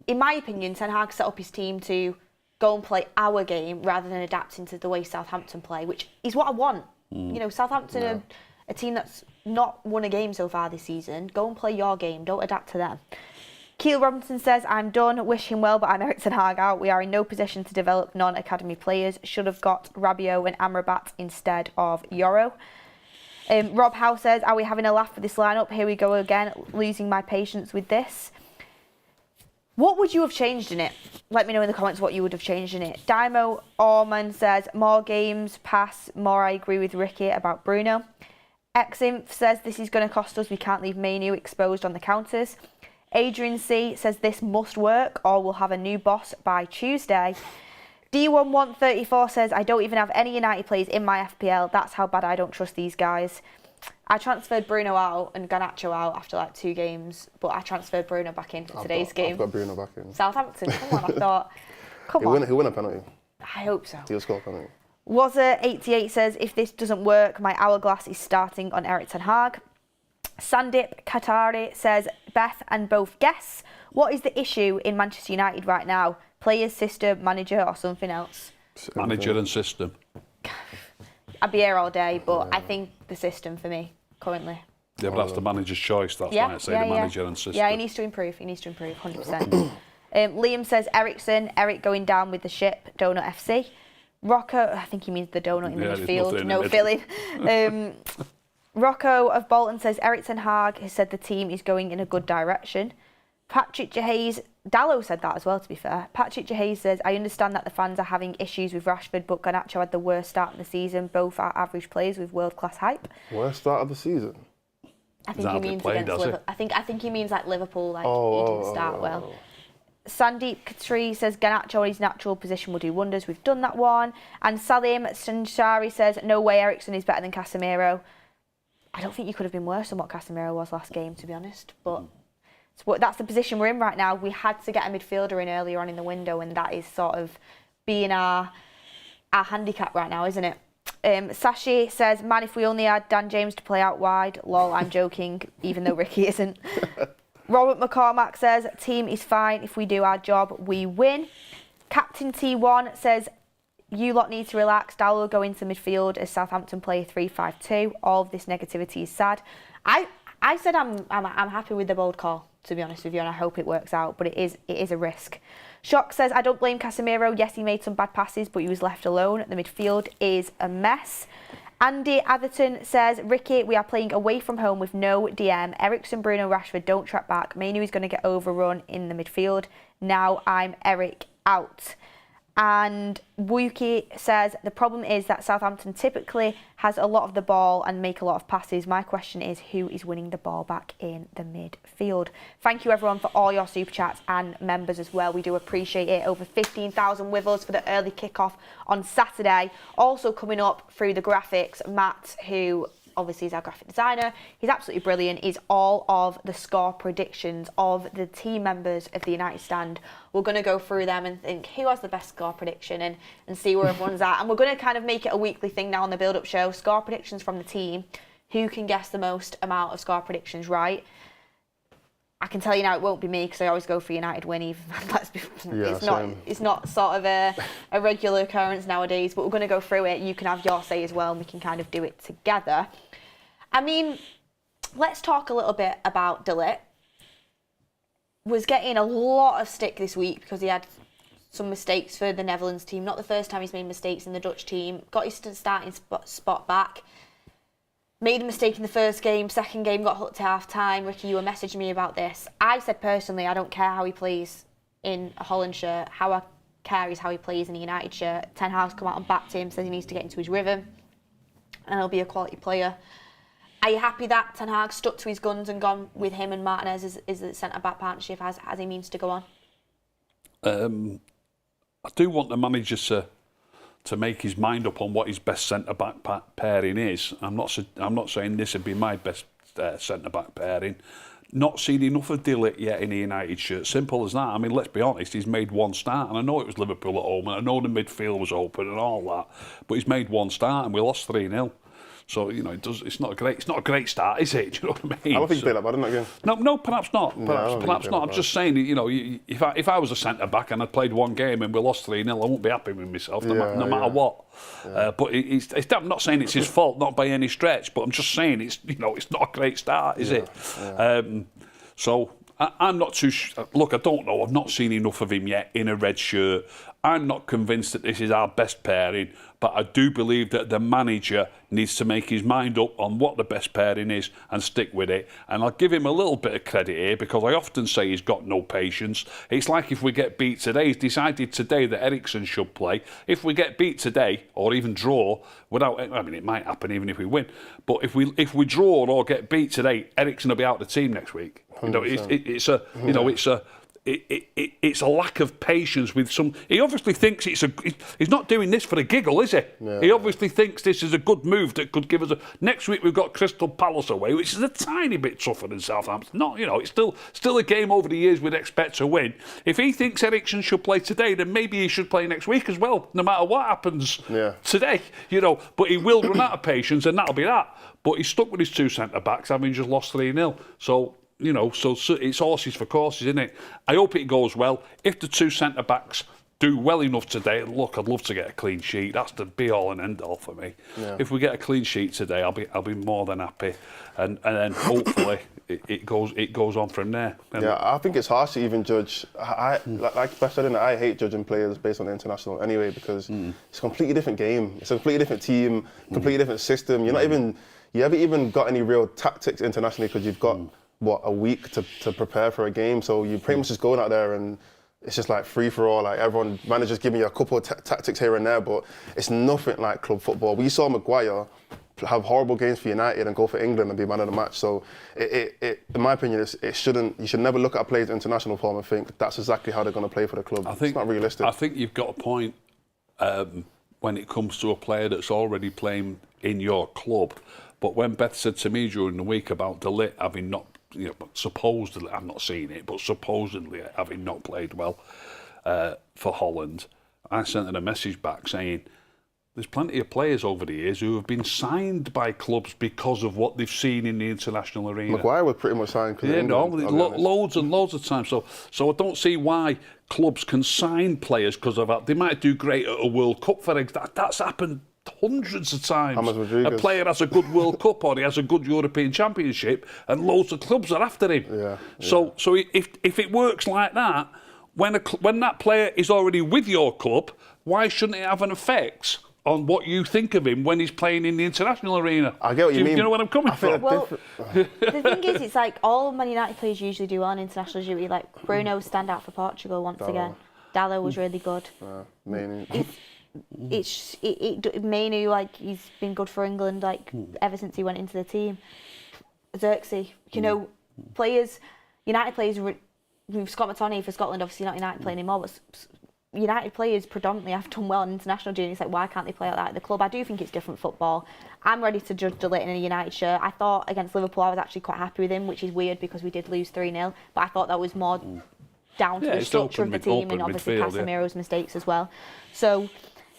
in my opinion, Ten Hag set up his team to go and play our game rather than adapting to the way Southampton play, which is what I want. You know, Southampton are a team that's not won a game so far this season. Go and play your game. Don't adapt to them. Keel Robinson says, I'm done. Wish him well, but I'm Erik Ten Hag out. We are in no position to develop non-academy players. Should have got Rabiot and Amrabat instead of Yoro. Rob Howe says, are we having a laugh with this lineup? Here we go again, losing my patience with this. What would you have changed in it? Let me know in the comments what you would have changed in it. Dymo Orman says, more games, pass, more I agree with Ricky about Bruno. Xinf says, this is going to cost us, we can't leave Manu exposed on the counters. Adrian C says, this must work or we'll have a new boss by Tuesday. D1134 says, I don't even have any United players in my FPL. That's how bad I don't trust these guys. I transferred Bruno out and Garnacho out after like 2 games, but I transferred Bruno back in for today's game. I've got Bruno back in. Southampton, come on, I thought, come on. He'll win a penalty. I hope so. He'll score a penalty. Wazza88 says, if this doesn't work, my hourglass is starting on Erik ten Hag. Sandip Qatari says, Beth and both guess, what is the issue in Manchester United right now? Players, system, manager or something else? Manager and system. I'd be here all day, but I think the system for me, currently. Yeah, but that's the manager's choice. That's why I say the manager and system. Yeah, he needs to improve. 100%. Liam says, Eric going down with the ship, Donut FC. Rocco, I think he means the donut in the midfield, no filling. Rocco of Bolton says, Erik ten Hag has said the team is going in a good direction. Patrick Jahays, Dallo said that as well, to be fair. Patrick Jahays says, I understand that the fans are having issues with Rashford, but Garnacho had the worst start of the season. Both are average players with world-class hype. Worst start of the season? I think he means against Liverpool. I think he means like Liverpool, like he didn't start well. Sandeep Khatri says, Garnacho in his natural position will do wonders. We've done that one. And Salim Sanshari says, no way Eriksen is better than Casemiro. I don't think you could have been worse than what Casemiro was last game, to be honest. But that's the position we're in right now. We had to get a midfielder in earlier on in the window, and that is sort of being our handicap right now, isn't it? Sashi says, man, if we only had Dan James to play out wide. Lol, I'm joking, even though Ricky isn't. Robert McCormack says, team is fine. If we do our job, we win. Captain T1 says, you lot need to relax. Dallo will go into midfield as Southampton play 3-5-2. All of this negativity is sad. I said I'm happy with the bold call, to be honest with you, and I hope it works out, but it is a risk. Shock says, I don't blame Casemiro. Yes, he made some bad passes, but he was left alone. The midfield is a mess. Andy Atherton says, Ricky, we are playing away from home with no DM. Eriksen, Bruno, Rashford don't track back. Manu is going to get overrun in the midfield. Now I'm Eric out. And Wuki says, the problem is that Southampton typically has a lot of the ball and make a lot of passes. My question is, who is winning the ball back in the midfield? Thank you, everyone, for all your super chats and members as well. We do appreciate it. Over 15,000 with us for the early kickoff on Saturday. Also coming up through the graphics, Matt, who obviously is our graphic designer. He's absolutely brilliant. He's all of the score predictions of the team members of the United Stand. We're going to go through them and think who has the best score prediction and see where everyone's at. And we're going to kind of make it a weekly thing now on the build-up show. Score predictions from the team. Who can guess the most amount of score predictions right? I can tell you now it won't be me because I always go for United win. Even it's not sort of a regular occurrence nowadays. But we're going to go through it. You can have your say as well, and we can kind of do it together. I mean, let's talk a little bit about De Ligt. Was getting a lot of stick this week because he had some mistakes for the Netherlands team. Not the first time he's made mistakes in the Dutch team. Got his starting spot back. Made a mistake in the first game, second game got hooked at half-time. Ricky, you were messaging me about this. I said personally, I don't care how he plays in a Holland shirt. How I care is how he plays in a United shirt. Ten Hag's come out and backed him, says he needs to get into his rhythm, and he'll be a quality player. Are you happy that Ten Hag stuck to his guns and gone with him and Martinez as the centre-back partnership as he means to go on? I do want the manager to make his mind up on what his best centre-back pairing is. I'm not saying this would be my best centre-back pairing. Not seen enough of De Ligt yet in a United shirt. Simple as that. I mean, let's be honest, he's made one start, and I know it was Liverpool at home, and I know the midfield was open and all that, but he's made one start, and we lost 3-0. So, you know, it's not a great start, is it? Do you know what I mean? I don't think he played that bad, didn't I? No, perhaps not. Perhaps not. I'm just saying, you know, if I was a centre-back and I played one game and we lost 3-0, I won't be happy with myself, no matter what. Yeah. But I'm not saying it's his fault, not by any stretch, but I'm just saying it's not a great start, is it? Yeah. So I'm not too... Look, I don't know. I've not seen enough of him yet in a red shirt. I'm not convinced that this is our best pairing, but I do believe that the manager needs to make his mind up on what the best pairing is and stick with it. And I'll give him a little bit of credit here because I often say he's got no patience. It's like if we get beat today, he's decided today that Ericsson should play. If we get beat today or even draw, it might happen even if we win, but if we draw or get beat today, Ericsson will be out of the team next week. You know, it's a lack of patience with some. He obviously thinks he's not doing this for a giggle, is he? Yeah. He obviously thinks this is a good move that could give us a. Next week we've got Crystal Palace away, which is a tiny bit tougher than Southampton. Not, it's still a game over the years we'd expect to win. If he thinks Ericsson should play today, then maybe he should play next week as well, no matter what happens today. But he will run out of patience, and that'll be that. But he's stuck with his 2 centre backs, having just lost 3-0. So it's horses for courses, isn't it? I hope it goes well. If the 2 centre-backs do well enough today, look, I'd love to get a clean sheet. That's the be-all and end-all for me. Yeah. If we get a clean sheet today, I'll be more than happy. And then hopefully it goes on from there. I think it's harsh to even judge. Like Beth said, I hate judging players based on the international anyway because it's a completely different game. It's a completely different team, completely different system. You haven't even got any real tactics internationally because you've got a week to prepare for a game. So you pretty much just going out there and it's just like free for all. Like everyone, managers giving you a couple of tactics here and there, but it's nothing like club football. We saw Maguire have horrible games for United and go for England and be man of the match. So in my opinion, you should never look at a player's international form and think that's exactly how they're going to play for the club. It's not realistic. I think you've got a point when it comes to a player that's already playing in your club. But when Beth said to me during the week about De Ligt having not, supposedly, I've not seen it, but supposedly having not played well for Holland, I sent her a message back saying, there's plenty of players over the years who have been signed by clubs because of what they've seen in the international arena. Maguire was pretty much signed because loads and loads of times. So I don't see why clubs can sign players because of that. They might do great at a World Cup, for example. That's happened hundreds of times. A player has a good World Cup or he has a good European Championship and loads of clubs are after him. So if it works like that, when that player is already with your club, why shouldn't it have an effect on what you think of him when he's playing in the international arena? I get what you mean. You know what I'm coming from? Well, the thing is, it's like all Man United players usually do on international duty. Like Bruno stand out for Portugal once again. Dallo was really good. Mainu, like he's been good for England, like ever since he went into the team. Zirkzee, players, United players. We've Scott McTominay for Scotland, obviously not United playing anymore, but United players predominantly have done well in international duty. It's like, why can't they play like that at the club? I do think it's different football. I'm ready to judge De Ligt in a United shirt. I thought against Liverpool I was actually quite happy with him, which is weird because we did lose 3-0, but I thought that was more down to the structure of the team and obviously Casemiro's mistakes as well. So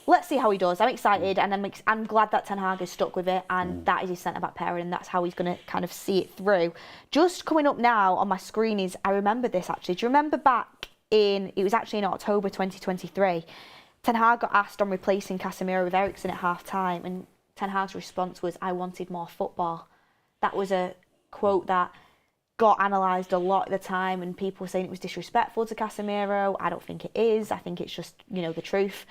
let's see how he does. I'm excited and I'm glad that Ten Hag is stuck with it and that is his centre-back pairing and that's how he's going to kind of see it through. Just coming up now on my screen is, I remember this actually. Do you remember back it was actually in October 2023, Ten Hag got asked on replacing Casemiro with Ericsson at half-time and Ten Hag's response was, I wanted more football. That was a quote that got analysed a lot at the time and people were saying it was disrespectful to Casemiro. I don't think it is. I think it's just, the truth.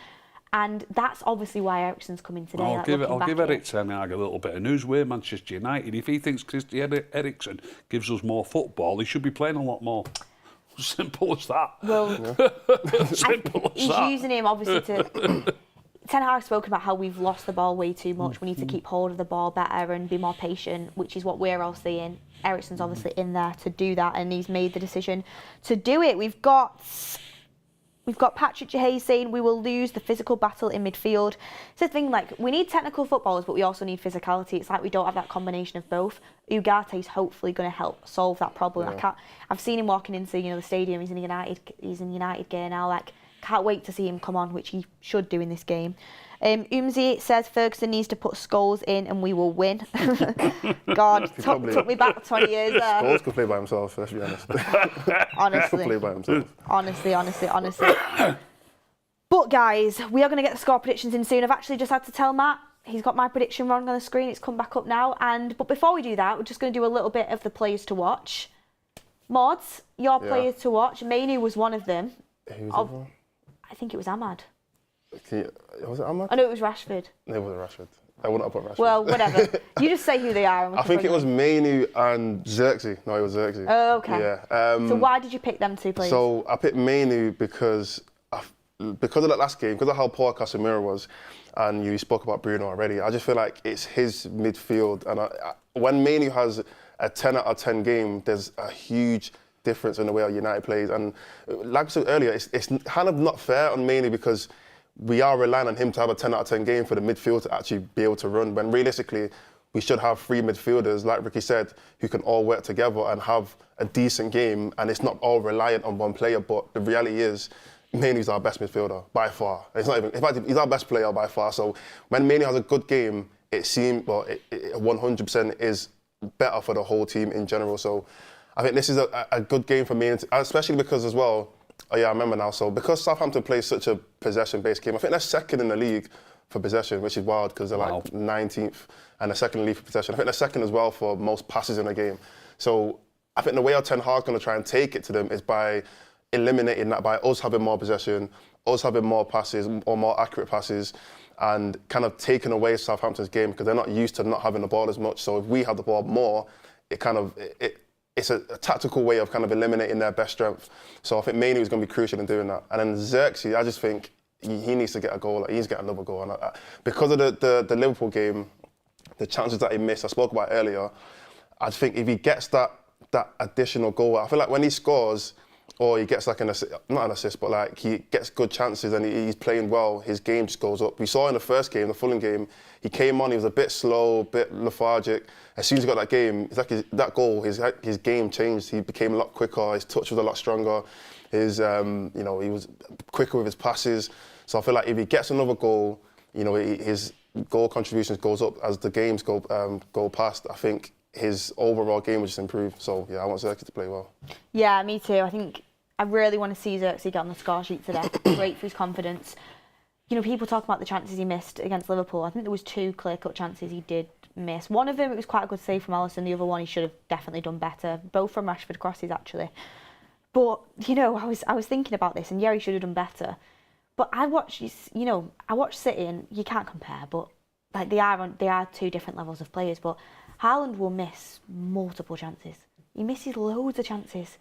And that's obviously why Ericsson's coming today. I'll give Eric Ten Hag a little bit of news. We're Manchester United. If he thinks Christian Eriksen gives us more football, he should be playing a lot more. Simple as that. Well, simple as he's that. using him obviously to. Ten Hag's spoken about how we've lost the ball way too much. We need to keep hold of the ball better and be more patient, which is what we're all seeing. Ericsson's obviously in there to do that, and he's made the decision to do it. We've got Patrick Jahey saying we will lose the physical battle in midfield. It's the thing, like, we need technical footballers, but we also need physicality. It's like we don't have that combination of both. Ugate's hopefully going to help solve that problem. Yeah. I've seen him walking into the stadium. He's in United gear now. Like, can't wait to see him come on, which he should do in this game. Umzi says Ferguson needs to put Scholes in and we will win. God, took me back 20 years there. Scholes could play by himself, let's be honest. Honestly. Play by himself. Honestly. But guys, we are going to get the score predictions in soon. I've actually just had to tell Matt, he's got my prediction wrong on the screen. It's come back up now. But before we do that, we're just going to do a little bit of the players to watch. Mordzs, your players to watch. Mainoo was one of them. Who was the other one? I think it was Ahmad. Was it Ahmad? I know it was Rashford. No, it wasn't Rashford. I wouldn't have put Rashford. Well, whatever. You just say who they are. I think it was Mainoo and Zirkzee. No, it was Zirkzee. Oh, okay. Yeah. So why did you pick them two players? So I picked Mainoo because of that last game, because of how poor Casemiro was, and you spoke about Bruno already. I just feel like it's his midfield, and when Mainoo has a 10 out of 10 game, there's a huge difference in the way our United plays. And like I said earlier, it's kind of not fair on Mainoo because we are relying on him to have a 10 out of 10 game for the midfield to actually be able to run, when realistically, we should have 3 midfielders, like Ricky said, who can all work together and have a decent game, and it's not all reliant on one player. But the reality is, Mainoo's our best midfielder, by far. It's not even, in fact, he's our best player by far. So when Mainoo has a good game, it 100% is better for the whole team in general. So I think this is a good game for Mainoo, especially because as well, I remember now. So because Southampton plays such a possession-based game, I think they're second in the league for possession, which is wild because they're like 19th, and they're second in the league for possession. I think they're second as well for most passes in a game. So I think the way our Ten Hag's going to try and take it to them is by eliminating that, by us having more possession, us having more passes or more accurate passes, and kind of taking away Southampton's game because they're not used to not having the ball as much. So if we have the ball more, it's a tactical way of kind of eliminating their best strength. So I think Mainoo is going to be crucial in doing that. And then Zirkzee, I just think he needs to get a goal. He needs to get another goal. And because of the Liverpool game, the chances that he missed, I spoke about earlier, I think if he gets that additional goal, I feel like when he scores, or he gets like not an assist, but like he gets good chances and he's playing well, his game just goes up. We saw in the first game, the Fulham game, he came on, he was a bit slow, a bit lethargic. As soon as he got that game, it's like that goal, his game changed. He became a lot quicker, his touch was a lot stronger, he was quicker with his passes. So I feel like if he gets another goal, his goal contributions goes up as the games go past. I think his overall game will just improve. So yeah, I want Zirkzee to play well. Yeah, me too. I really want to see Zirkzee get on the score sheet today. Great for his confidence. People talk about the chances he missed against Liverpool. I think there was 2 clear-cut chances he did miss. One of them, it was quite a good save from Alisson. The other one, he should have definitely done better. Both from Rashford crosses, actually. But, I was thinking about this, and yeah, he should have done better. But I watch City, and you can't compare, but like they are 2 different levels of players. But Haaland will miss multiple chances. He misses loads of chances.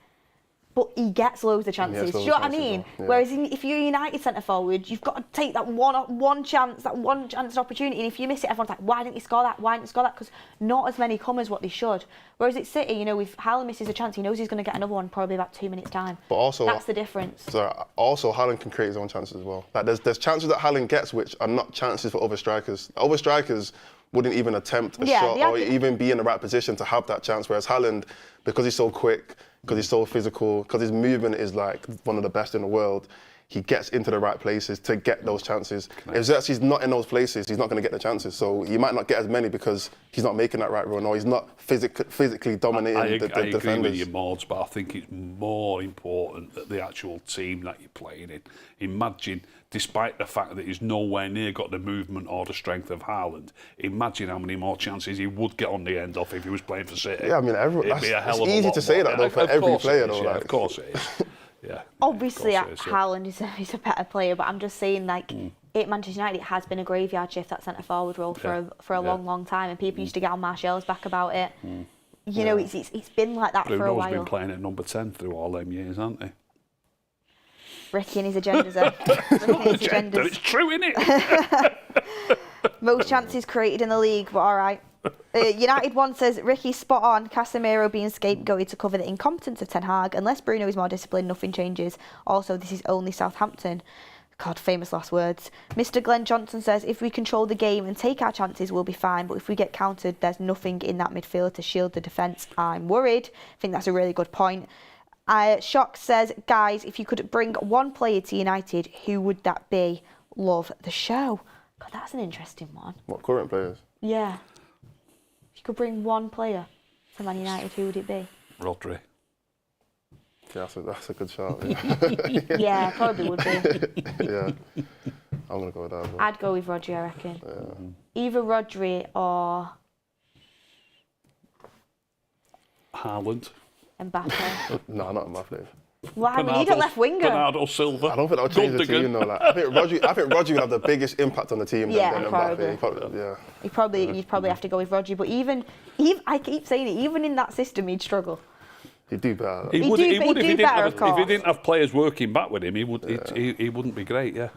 But he gets loads of chances. Do you know what I mean? Yeah. Whereas if you're a United centre forward, you've got to take that one chance opportunity. And if you miss it, everyone's like, why didn't you score that? Why didn't you score that? Because not as many come as what they should. Whereas at City, if Haaland misses a chance, he knows he's going to get another one probably about 2 minutes' time. But also, that's the difference. So also, Haaland can create his own chances as well. Like there's chances that Haaland gets which are not chances for other strikers. Other strikers wouldn't even attempt a shot or even be in the right position to have that chance. Whereas Haaland, because he's so quick, because he's so physical, because his movement is like one of the best in the world, he gets into the right places to get those chances. If Zirkzee's not in those places, he's not going to get the chances. So he might not get as many because he's not making that right run or he's not physically dominating the defenders. I agree with you, Mords, but I think it's more important that the actual team that you're playing in. Imagine, despite the fact that he's nowhere near got the movement or the strength of Haaland, imagine how many more chances he would get on the end off if he was playing for City. Yeah, I mean, it's easy to say that though for every player though. Of course it is. Yeah. Obviously, Haaland is a better player, but I'm just saying, like, at Manchester United, it has been a graveyard shift, that centre forward role for a long time, and people used to get on Martial's back about it. It's been like that for a while. Bruno's been playing at number 10 through all them years, hasn't he? Ricky and his agendas are. It's true, isn't it? Most chances created in the league, but all right. United one says, Ricky, spot on. Casemiro being scapegoated to cover the incompetence of Ten Hag. Unless Bruno is more disciplined, nothing changes. Also, this is only Southampton. God, famous last words. Mr. Glenn Johnson says, if we control the game and take our chances, we'll be fine. But if we get countered, there's nothing in that midfield to shield the defence. I'm worried. I think that's a really good point. Shock says, guys, if you could bring one player to United, who would that be? Love the show. God, that's an interesting one. What, current players? Yeah. If you could bring one player to Man United, who would it be? Rodri. Yeah, that's a good shout. Yeah, yeah probably would be. Yeah. I'm going to go with that as well. I'd go with Rodri, I reckon. Yeah. Either Rodri or... Haaland. Mbappe. No, not Mbappe. Why? We need a left winger. Bernardo Silva. I don't think that'll change the team. No, like, I think Rodri would have the biggest impact on the team than Mbappe. You'd probably have to go with Rodri, but even I keep saying it, even in that system, he'd struggle. He'd do better. He would if he didn't have players working back with him. He wouldn't be great. Yeah.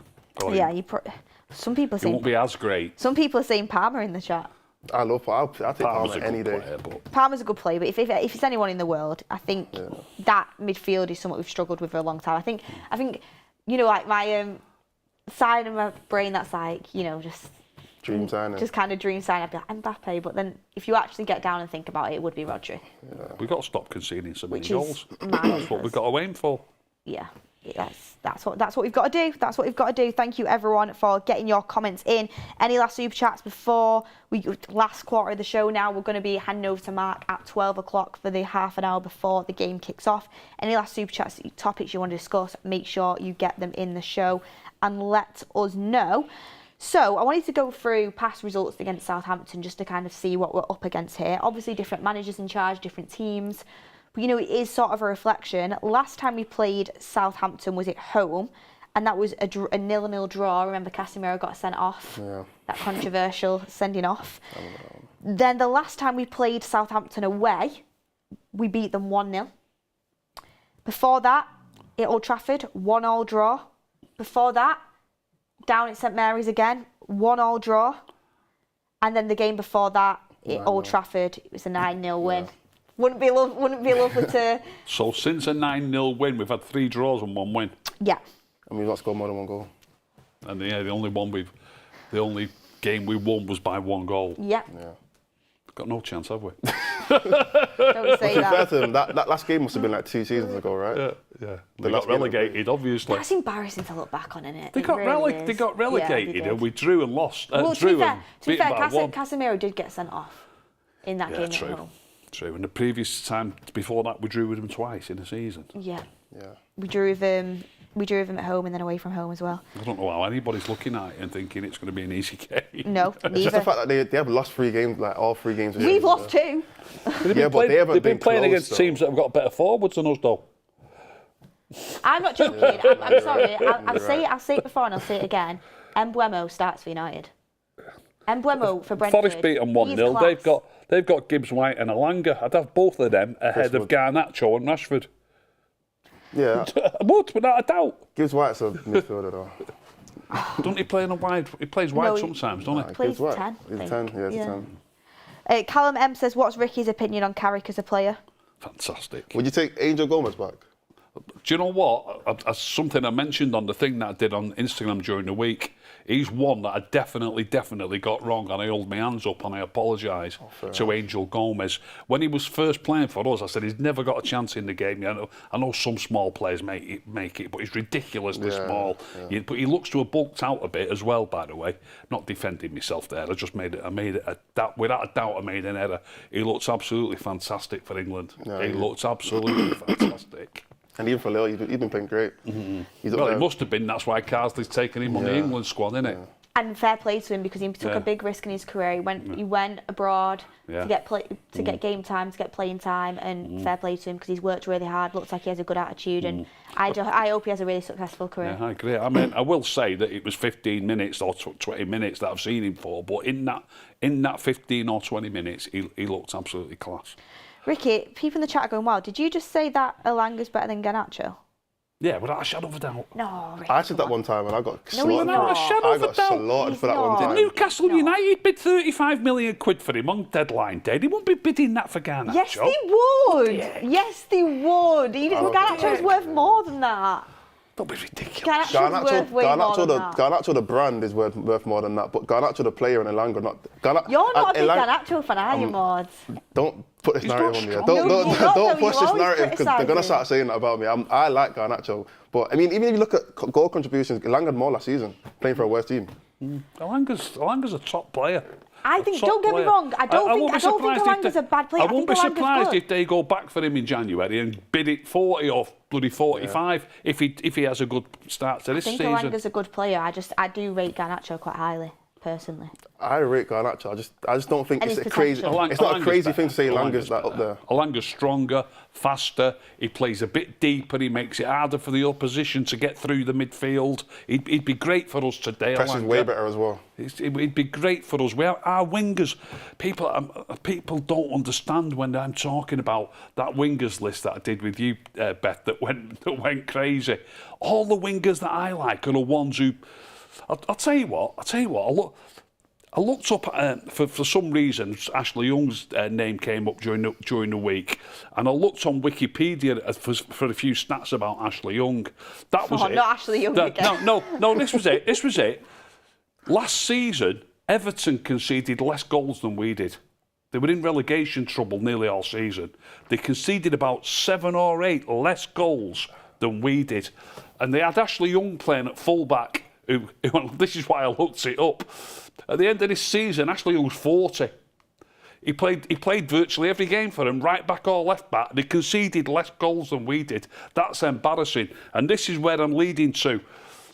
Some people are saying he won't be as great. Some people are saying Palmer in the chat. I love Palmer. I'll take Palmer any day. Palmer's a good player, but if it's anyone in the world, I think that midfield is something we've struggled with for a long time. I think like my side of my brain that's like, just dream signing. Just kind of dream sign. I'd be like Mbappe, but then if you actually get down and think about it, it would be Rodri. Yeah. We've got to stop conceding so many goals. That's what we've got to aim for. Yeah. That's what we've got to do. That's what we've got to do. Thank you everyone for getting your comments in. Any last super chats before last quarter of the show now? We're going to be handing over to Mark at 12 o'clock for the half an hour before the game kicks off. Any last super chats, topics you want to discuss, make sure you get them in the show and let us know. So I wanted to go through past results against Southampton just to kind of see what we're up against here. Obviously different managers in charge, different teams. But, it is sort of a reflection. Last time we played Southampton was at home, and that was a 0-0 draw. Remember, Casemiro got sent off. Yeah. That controversial sending off. Then the last time we played Southampton away, we beat them 1-0. Before that, at Old Trafford, 1-1 draw. Before that, down at St Mary's again, 1-1 draw. And then the game before that, at Old Trafford, it was a 9-0 win. Yeah. Wouldn't be lovely to... So since a 9-0 win, we've had 3 draws and 1 win. Yeah. And we've not scored more than 1 goal. And the only game we won was by 1 goal. Yeah. Got no chance, have we? Don't say that. That last game must have been like 2 seasons ago, right? Yeah. They got relegated, obviously. That's embarrassing to look back on, isn't it? They got relegated and we drew and lost. Well, to be fair, Casemiro did get sent off in that game at home. True, and the previous time before that, we drew with them twice in a season. Yeah. We drew with them at home and then away from home as well. I don't know how anybody's looking at it and thinking it's going to be an easy game. No, neither. It's just the fact that they have lost 3 games, like all 3 games. We've lost 2. But they've been playing against teams that have got better forwards than us, though. I'm not joking. I'm sorry. I'll say it before and I'll say it again. Mbeumo starts for United. Mbeumo for Brentford. Forest beat them 1-0. They've got Gibbs White and Alanga. I'd have both of them ahead of Garnacho and Rashford. Yeah. Without a doubt. Gibbs White's a midfielder though. Don't he play in a wide? He plays wide sometimes, doesn't he? He plays 10. He's a 10. Yeah, he's a 10. Callum M says, "What's Ricky's opinion on Carrick as a player?" Fantastic. Would you take Angel Gomez back? Do you know what? Something I mentioned on the thing that I did on Instagram during the week. He's one that I definitely got wrong, and I hold my hands up and I apologise to Angel Gomez. When he was first playing for us, I said he's never got a chance in the game. I know some small players make it, but he's ridiculously small. Yeah. But he looks to have bulked out a bit as well, by the way. Not defending myself there. Without a doubt, I made an error. He looks absolutely fantastic for England. He looks absolutely fantastic. And even for Lille, he's been playing great. Mm-hmm. He must have been. That's why Carsley's taken him on the England squad, isn't it? And fair play to him because he took a big risk in his career. He went abroad to get game time, to get playing time, and fair play to him because he's worked really hard. Looks like he has a good attitude, and I hope he has a really successful career. Yeah, I agree. I mean, I will say that it was 15 minutes or 20 minutes that I've seen him for, but in that 15 or 20 minutes, he looked absolutely class. Ricky, people in the chat are going, wow, did you just say that Alanga's better than Garnacho? Yeah, without a shadow of a doubt. No, Ricky, I said that one time and I got slaughtered. For that one time. Newcastle United bid 35 million quid for him on deadline day. They won't be bidding that for Garnacho. Yes, they would. Yeah. Yes, they would. Garnacho's worth more than that. Don't be ridiculous. Garnacho the brand is worth more than that, but Garnacho the player and Elanga not. You're not a big Garnacho fan, are you, Mords? Don't put this narrative on me. Don't push this narrative because they're gonna start saying that about me. I like Garnacho, but I mean, even if you look at goal contributions, Elanga had more last season playing for a worse team. Elanga's a top player. I think. Don't get me wrong. I don't think Elanga's a bad player. I won't be surprised if they go back for him in January and bid it 40 or bloody 45 if he has a good start to this season. I think Elanga's a good player. I do rate Garnacho quite highly. personally. I rate Garnacho. I just don't think And it's his a crazy. potential. It's not a crazy thing to say Elanga's Elanga's up there. Elanga's stronger, faster. He plays a bit deeper. He makes it harder for the opposition to get through the midfield. He'd be great for us today. Presses way better as well. It'd be great for us. We have our wingers. People don't understand when I'm talking about that wingers list that I did with you, Beth, that went crazy. All the wingers that I like are the ones who. I'll tell you what. I looked up for some reason. Ashley Young's name came up during the week, and I looked on Wikipedia for a few stats about Ashley Young. That was it. Not Ashley Young again. No. This was it. This was it. Last season, Everton conceded less goals than we did. They were in relegation trouble nearly all season. They conceded about 7 or 8 less goals than we did, and they had Ashley Young playing at full-back. This is why I looked it up. At the end of this season, Ashley Young's 40. He played virtually every game for him, right back or left back. They conceded less goals than we did. That's embarrassing. And this is where I'm leading to.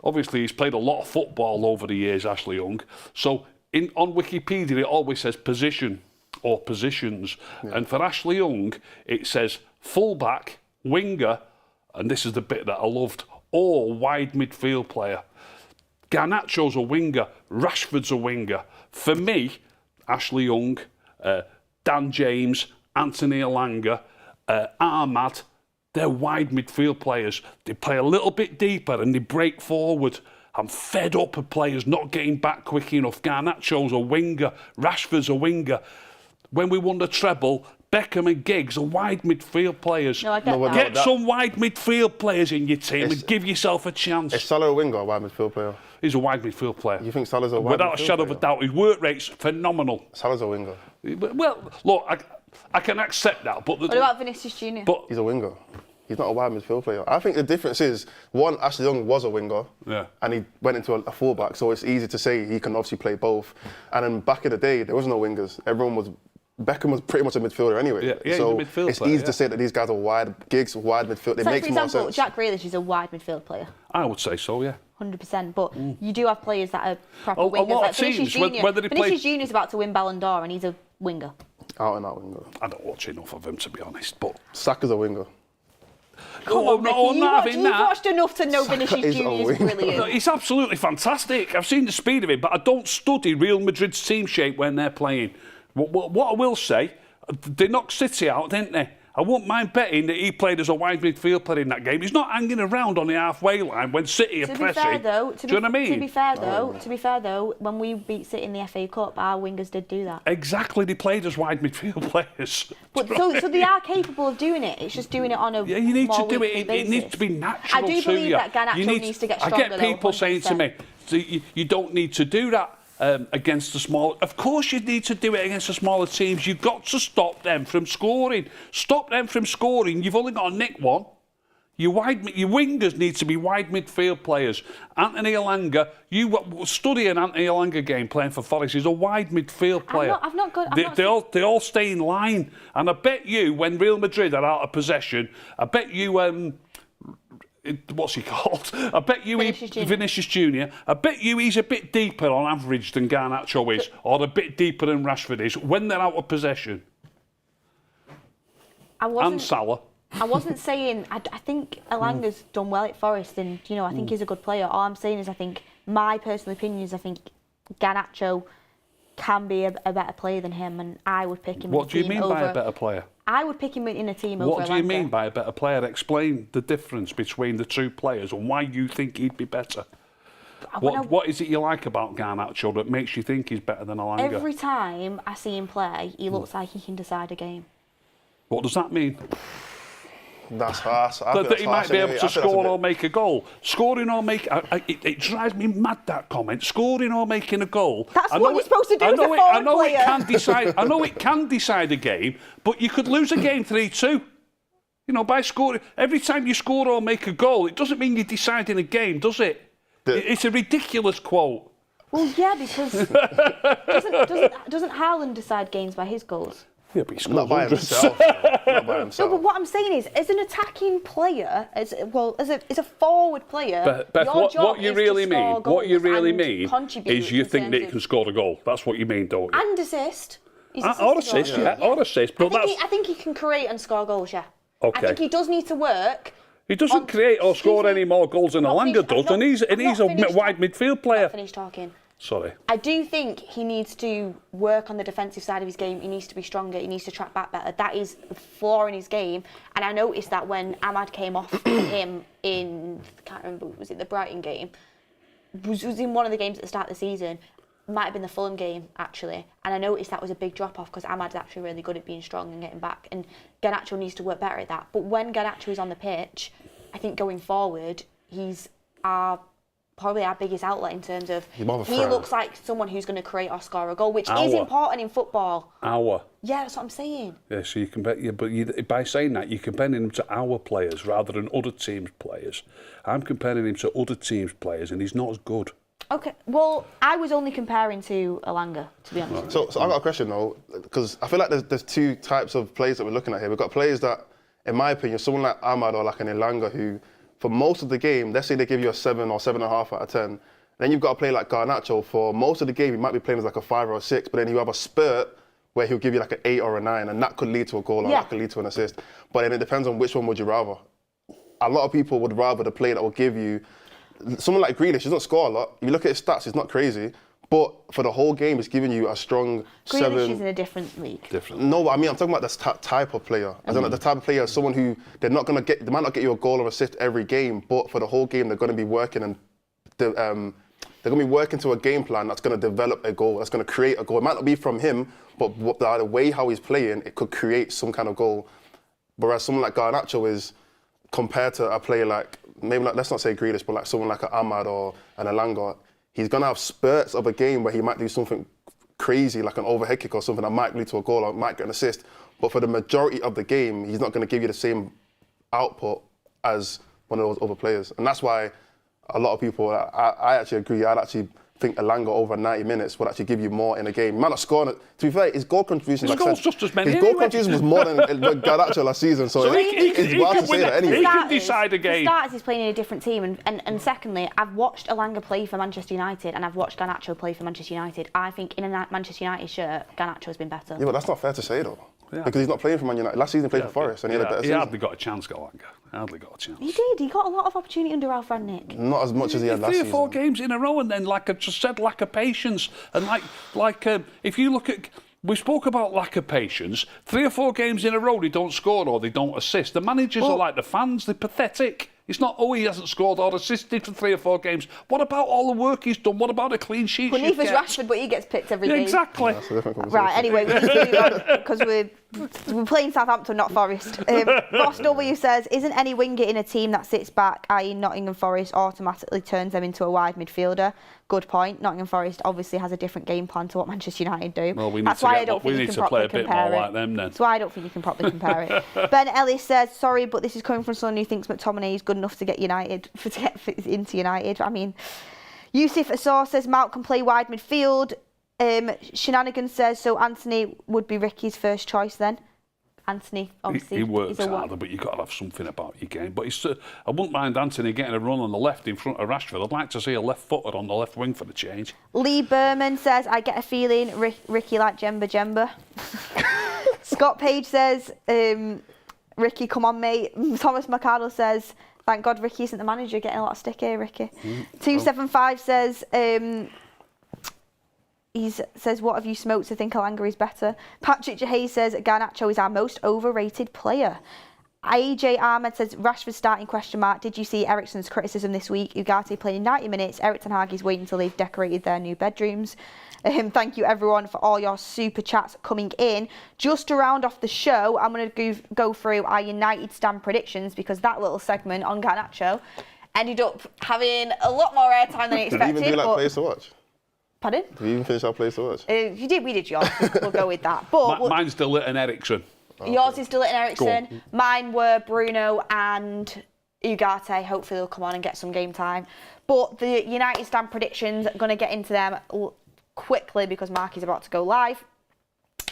Obviously, he's played a lot of football over the years, Ashley Young. So on Wikipedia, it always says position or positions. Yeah. And for Ashley Young, it says full-back, winger, and this is the bit that I loved, or wide midfield player. Garnacho's a winger, Rashford's a winger. For me, Ashley Young, Dan James, Anthony Elanga, Ahmad, they're wide midfield players. They play a little bit deeper and they break forward. I'm fed up of players not getting back quick enough. Garnacho's a winger, Rashford's a winger. When we won the treble, Beckham and Giggs are wide midfield players. No, I get that. Get some wide midfield players in your team and give yourself a chance. Is Salah a winger or a wide midfield player? He's a wide midfield player. You think Salah's a wide midfield player? Without a shadow of a doubt. His work rate's phenomenal. Salah's a winger. Well, look, I can accept that. But what about Vinicius Junior? But he's a winger. He's not a wide midfield player. I think the difference is, one, Ashley Young was a winger, and he went into a fullback, so it's easy to say he can obviously play both. And then back in the day, there was no wingers. Beckham was pretty much a midfielder anyway. Yeah, so he's a midfield it's player, easy to say that these guys are wide, Giggs, wide midfield. It makes more sense. For example, Jack Grealish is a wide midfield player. I would say so, yeah. 100%, but you do have players that are proper wingers. A lot like of teams, Vinicius Junior's about to win Ballon d'Or and he's a winger. Out and out winger. I don't watch enough of him, to be honest, but... Saka's a winger. Come on, Ricky, I'm not having that. You've watched enough to know Vinicius Junior is brilliant. No, he's absolutely fantastic. I've seen the speed of him, but I don't study Real Madrid's team shape when they're playing. What I will say, they knocked City out, didn't they? I wouldn't mind betting that he played as a wide midfield player in that game. He's not hanging around on the halfway line when City are pressing. Do you know what I mean? To be fair though, when we beat City in the FA Cup, our wingers did do that. Exactly, they played as wide midfield players. But so they are capable of doing it. It's just doing it on a you need more to do it. basis. It needs to be natural. I do believe that Garnacho needs to get stronger. I get people saying to me, you don't need to do that. Against the small, of course you need to do it against the smaller teams. You've got to stop them from scoring. Stop them from scoring. You've only got to nick one. Your wingers need to be wide midfield players. Anthony Elanga, you study an Anthony Elanga game playing for Forest. He's a wide midfield player. They all stay in line. And I bet you, when Real Madrid are out of possession, I bet you. What's he called? I bet you Vinicius Junior. I bet you he's a bit deeper on average than Garnacho is, or a bit deeper than Rashford is when they're out of possession. And Salah. I wasn't saying. I think Elanga's done well at Forest, and I think he's a good player. All I'm saying is, I think my personal opinion is, I think Garnacho can be a better player than him, and I would pick him. What do you mean by a better player? I would pick him in a team over Elanga. What do you mean by a better player? Explain the difference between the two players and why you think he'd be better. What is it you like about Garnacho that makes you think he's better than Elanga? Every time I see him play, he looks like he can decide a game. What does that mean? That's harsh. That he might be able to score or make a goal. Scoring or make... It drives me mad, that comment. Scoring or making a goal... That's what you're supposed to do as a forward player. I know it can decide a game, but you could lose a game 3-2. By scoring... Every time you score or make a goal, it doesn't mean you're deciding a game, does it? It's a ridiculous quote. Well, yeah, because... doesn't Haaland decide games by his goals? Yeah, but he's not by hundreds. himself. Not by himself. No, but what I'm saying is, as an attacking player, as a forward player, Beth, your job what you is really to score mean, what you goals really and mean, contribute is you in think that he terms can score a goal. That's what you mean, don't you? and assist. He's Or assisted assist, goals. yeah, or assist. But I think he can create and score goals. Yeah. Okay. I think he does need to work. He doesn't create or score any more goals than Alanga does, and he's a wide midfield player. Finish talking. Sorry. I do think he needs to work on the defensive side of his game. He needs to be stronger. He needs to track back better. That is a flaw in his game. And I noticed that when Ahmad came off him in, I can't remember, was it the Brighton game? Was in one of the games at the start of the season. Might have been the Fulham game, actually. And I noticed that was a big drop-off because Ahmad's actually really good at being strong and getting back. And Garnacho needs to work better at that. But when Garnacho is on the pitch, I think going forward, he's probably our biggest outlet in terms of he looks like someone who's going to create or score a goal, which is important in football. Yeah, that's what I'm saying. Yeah, so you can but by saying that, you're comparing him to our players rather than other teams' players. I'm comparing him to other teams' players, and he's not as good. Okay, well, I was only comparing to Alanga, to be honest. So I've got a question though, because I feel like there's two types of players that we're looking at here. We've got players that, in my opinion, someone like Ahmad or like an Elanga who, for most of the game, let's say they give you a 7 or 7.5 out of 10. Then you've got a player like Garnacho. For most of the game, he might be playing as like a 5 or a 6, but then he'll have a spurt where he'll give you like an 8 or a 9, and that could lead to a goal or that could lead to an assist. But then it depends on which one would you rather. A lot of people would rather the player that will give you, someone like Grealish, he doesn't score a lot. If you look at his stats, it's not crazy. But for the whole game, it's giving you a strong Grealish 7. Grealish is in a different league. No, but I mean, I'm talking about this type of player. I don't know, the type of player is someone who they might not get you a goal or assist every game, but for the whole game, they're going to be working and they're going to be working to a game plan that's going to develop a goal, that's going to create a goal. It might not be from him, but the way how he's playing, it could create some kind of goal. Whereas someone like Garnacho is, compared to a player like, maybe like, let's not say Grealish, but like someone like an Ahmad or an Elanga, he's going to have spurts of a game where he might do something crazy, like an overhead kick or something that might lead to a goal or might get an assist. But for the majority of the game, he's not going to give you the same output as one of those other players. And that's why a lot of people, I actually agree, I'd actually think Elanga over 90 minutes would actually give you more in a game. He might not score. To be fair, his goal contribution, his goal's just as many his goal contribution was more than Garnacho last season. So it's wild to say that anyway. He can decide a game. For starters, he's playing in a different team, and secondly, I've watched Elanga play for Manchester United, and I've watched Garnacho play for Manchester United. I think in a Manchester United shirt, Garnacho has been better. Yeah, but that's not fair to say though. Yeah. Because he's not playing for Man United. Last season he played for Forest and he had a better season. He hardly got a chance, Elanga. Hardly got a chance. He did. He got a lot of opportunity under Ralph Rangnick. Not as much as he had last season. 3 or 4 games in a row, and then, like I just said, lack of patience. And if you look at, we spoke about lack of patience. 3 or 4 games in a row, they don't score or they don't assist. The managers are like the fans. They're pathetic. It's not, he hasn't scored or assisted for 3 or 4 games. What about all the work he's done? What about the clean sheets? Well, neither's Rashford, but he gets picked every game. Exactly. That's a different conversation. Right, anyway, we need to move on because we're playing Southampton, not Forest. Ross W says, isn't any winger in a team that sits back, i.e. Nottingham Forest, automatically turns them into a wide midfielder? Good point. Nottingham Forest obviously has a different game plan to what Manchester United do. Well, we need That's to, why I don't think you can play properly a bit compare more it. like them then. That's why I don't think you can properly compare it. Ben Ellis says, sorry, but this is coming from someone who thinks McTominay is good enough to get into United. I mean, Yusuf Assor says Mount can play wide midfield. Shenanigans says, so Anthony would be Ricky's first choice then. Anthony, obviously. He works harder, but you've got to have something about your game. But I wouldn't mind Anthony getting a run on the left in front of Rashford. I'd like to see a left-footer on the left wing for the change. Lee Berman says, I get a feeling Ricky like Jemba. Scott Page says, Ricky, come on, mate. Thomas McArdle says, thank God Ricky isn't the manager, getting a lot of stick here, Ricky. 275 says, says, what have you smoked to think Elanga is better? Patrick Hayes says, Garnacho is our most overrated player. AJ Ahmed says, Rashford starting ? Did you see Eriksen's criticism this week? Ugarte playing 90 minutes. Eric Ten Hag is waiting until they've decorated their new bedrooms. Thank you everyone for all your super chats coming in. Just to round off the show, I'm going to go through our United stand predictions because that little segment on Garnacho ended up having a lot more airtime than I expected. Did you even do like plays to watch? Pardon? Did we even finish our plays to watch? We did yours. We'll go with that. But mine's still an Eriksen. Yours is still an Eriksen. Mine were Bruno and Ugarte. Hopefully they'll come on and get some game time. But the United stand predictions, I'm going to get into them quickly because Mark is about to go live.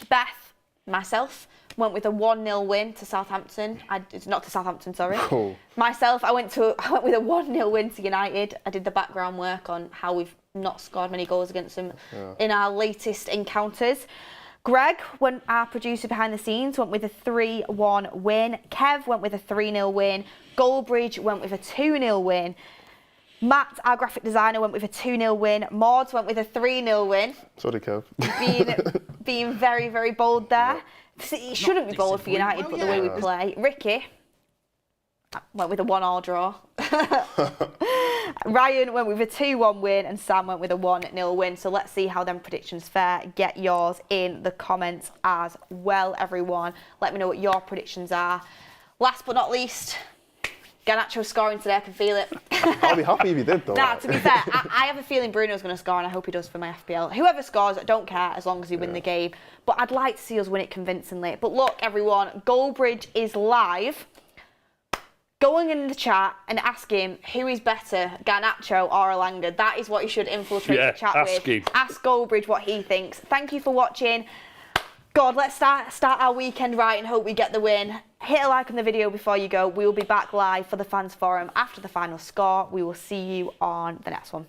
Beth, Myself went with a 1-0 win to Southampton. Not to Southampton, sorry. Cool. Myself, I went with a 1-0 win to United. I did the background work on how we've not scored many goals against them in our latest encounters. Greg, our producer behind the scenes, went with a 3-1 win. Kev went with a 3-0 win. Goldbridge went with a 2-0 win. Matt, our graphic designer, went with a 2-0 win. Mordzs went with a 3-0 win. So did Kev. Being very, very bold there. It shouldn't be bold for United, but the way we play. Ricky went with a 1-1 draw. Ryan went with a 2-1 win, and Sam went with a 1-0 win. So let's see how them predictions fare. Get yours in the comments as well, everyone. Let me know what your predictions are. Last but not least, Garnacho scoring today, I can feel it. I'll be happy if he did, though. Nah, to be fair, I have a feeling Bruno's going to score, and I hope he does for my FPL. Whoever scores, I don't care as long as he win the game. But I'd like to see us win it convincingly. But look, everyone, Goldbridge is live. Going in the chat and ask him who is better, Garnacho or Elanga. That is what you should infiltrate the chat with. Him. Ask Goldbridge what he thinks. Thank you for watching. God, let's start our weekend right and hope we get the win. Hit a like on the video before you go. We will be back live for the fans forum after the final score. We will see you on the next one.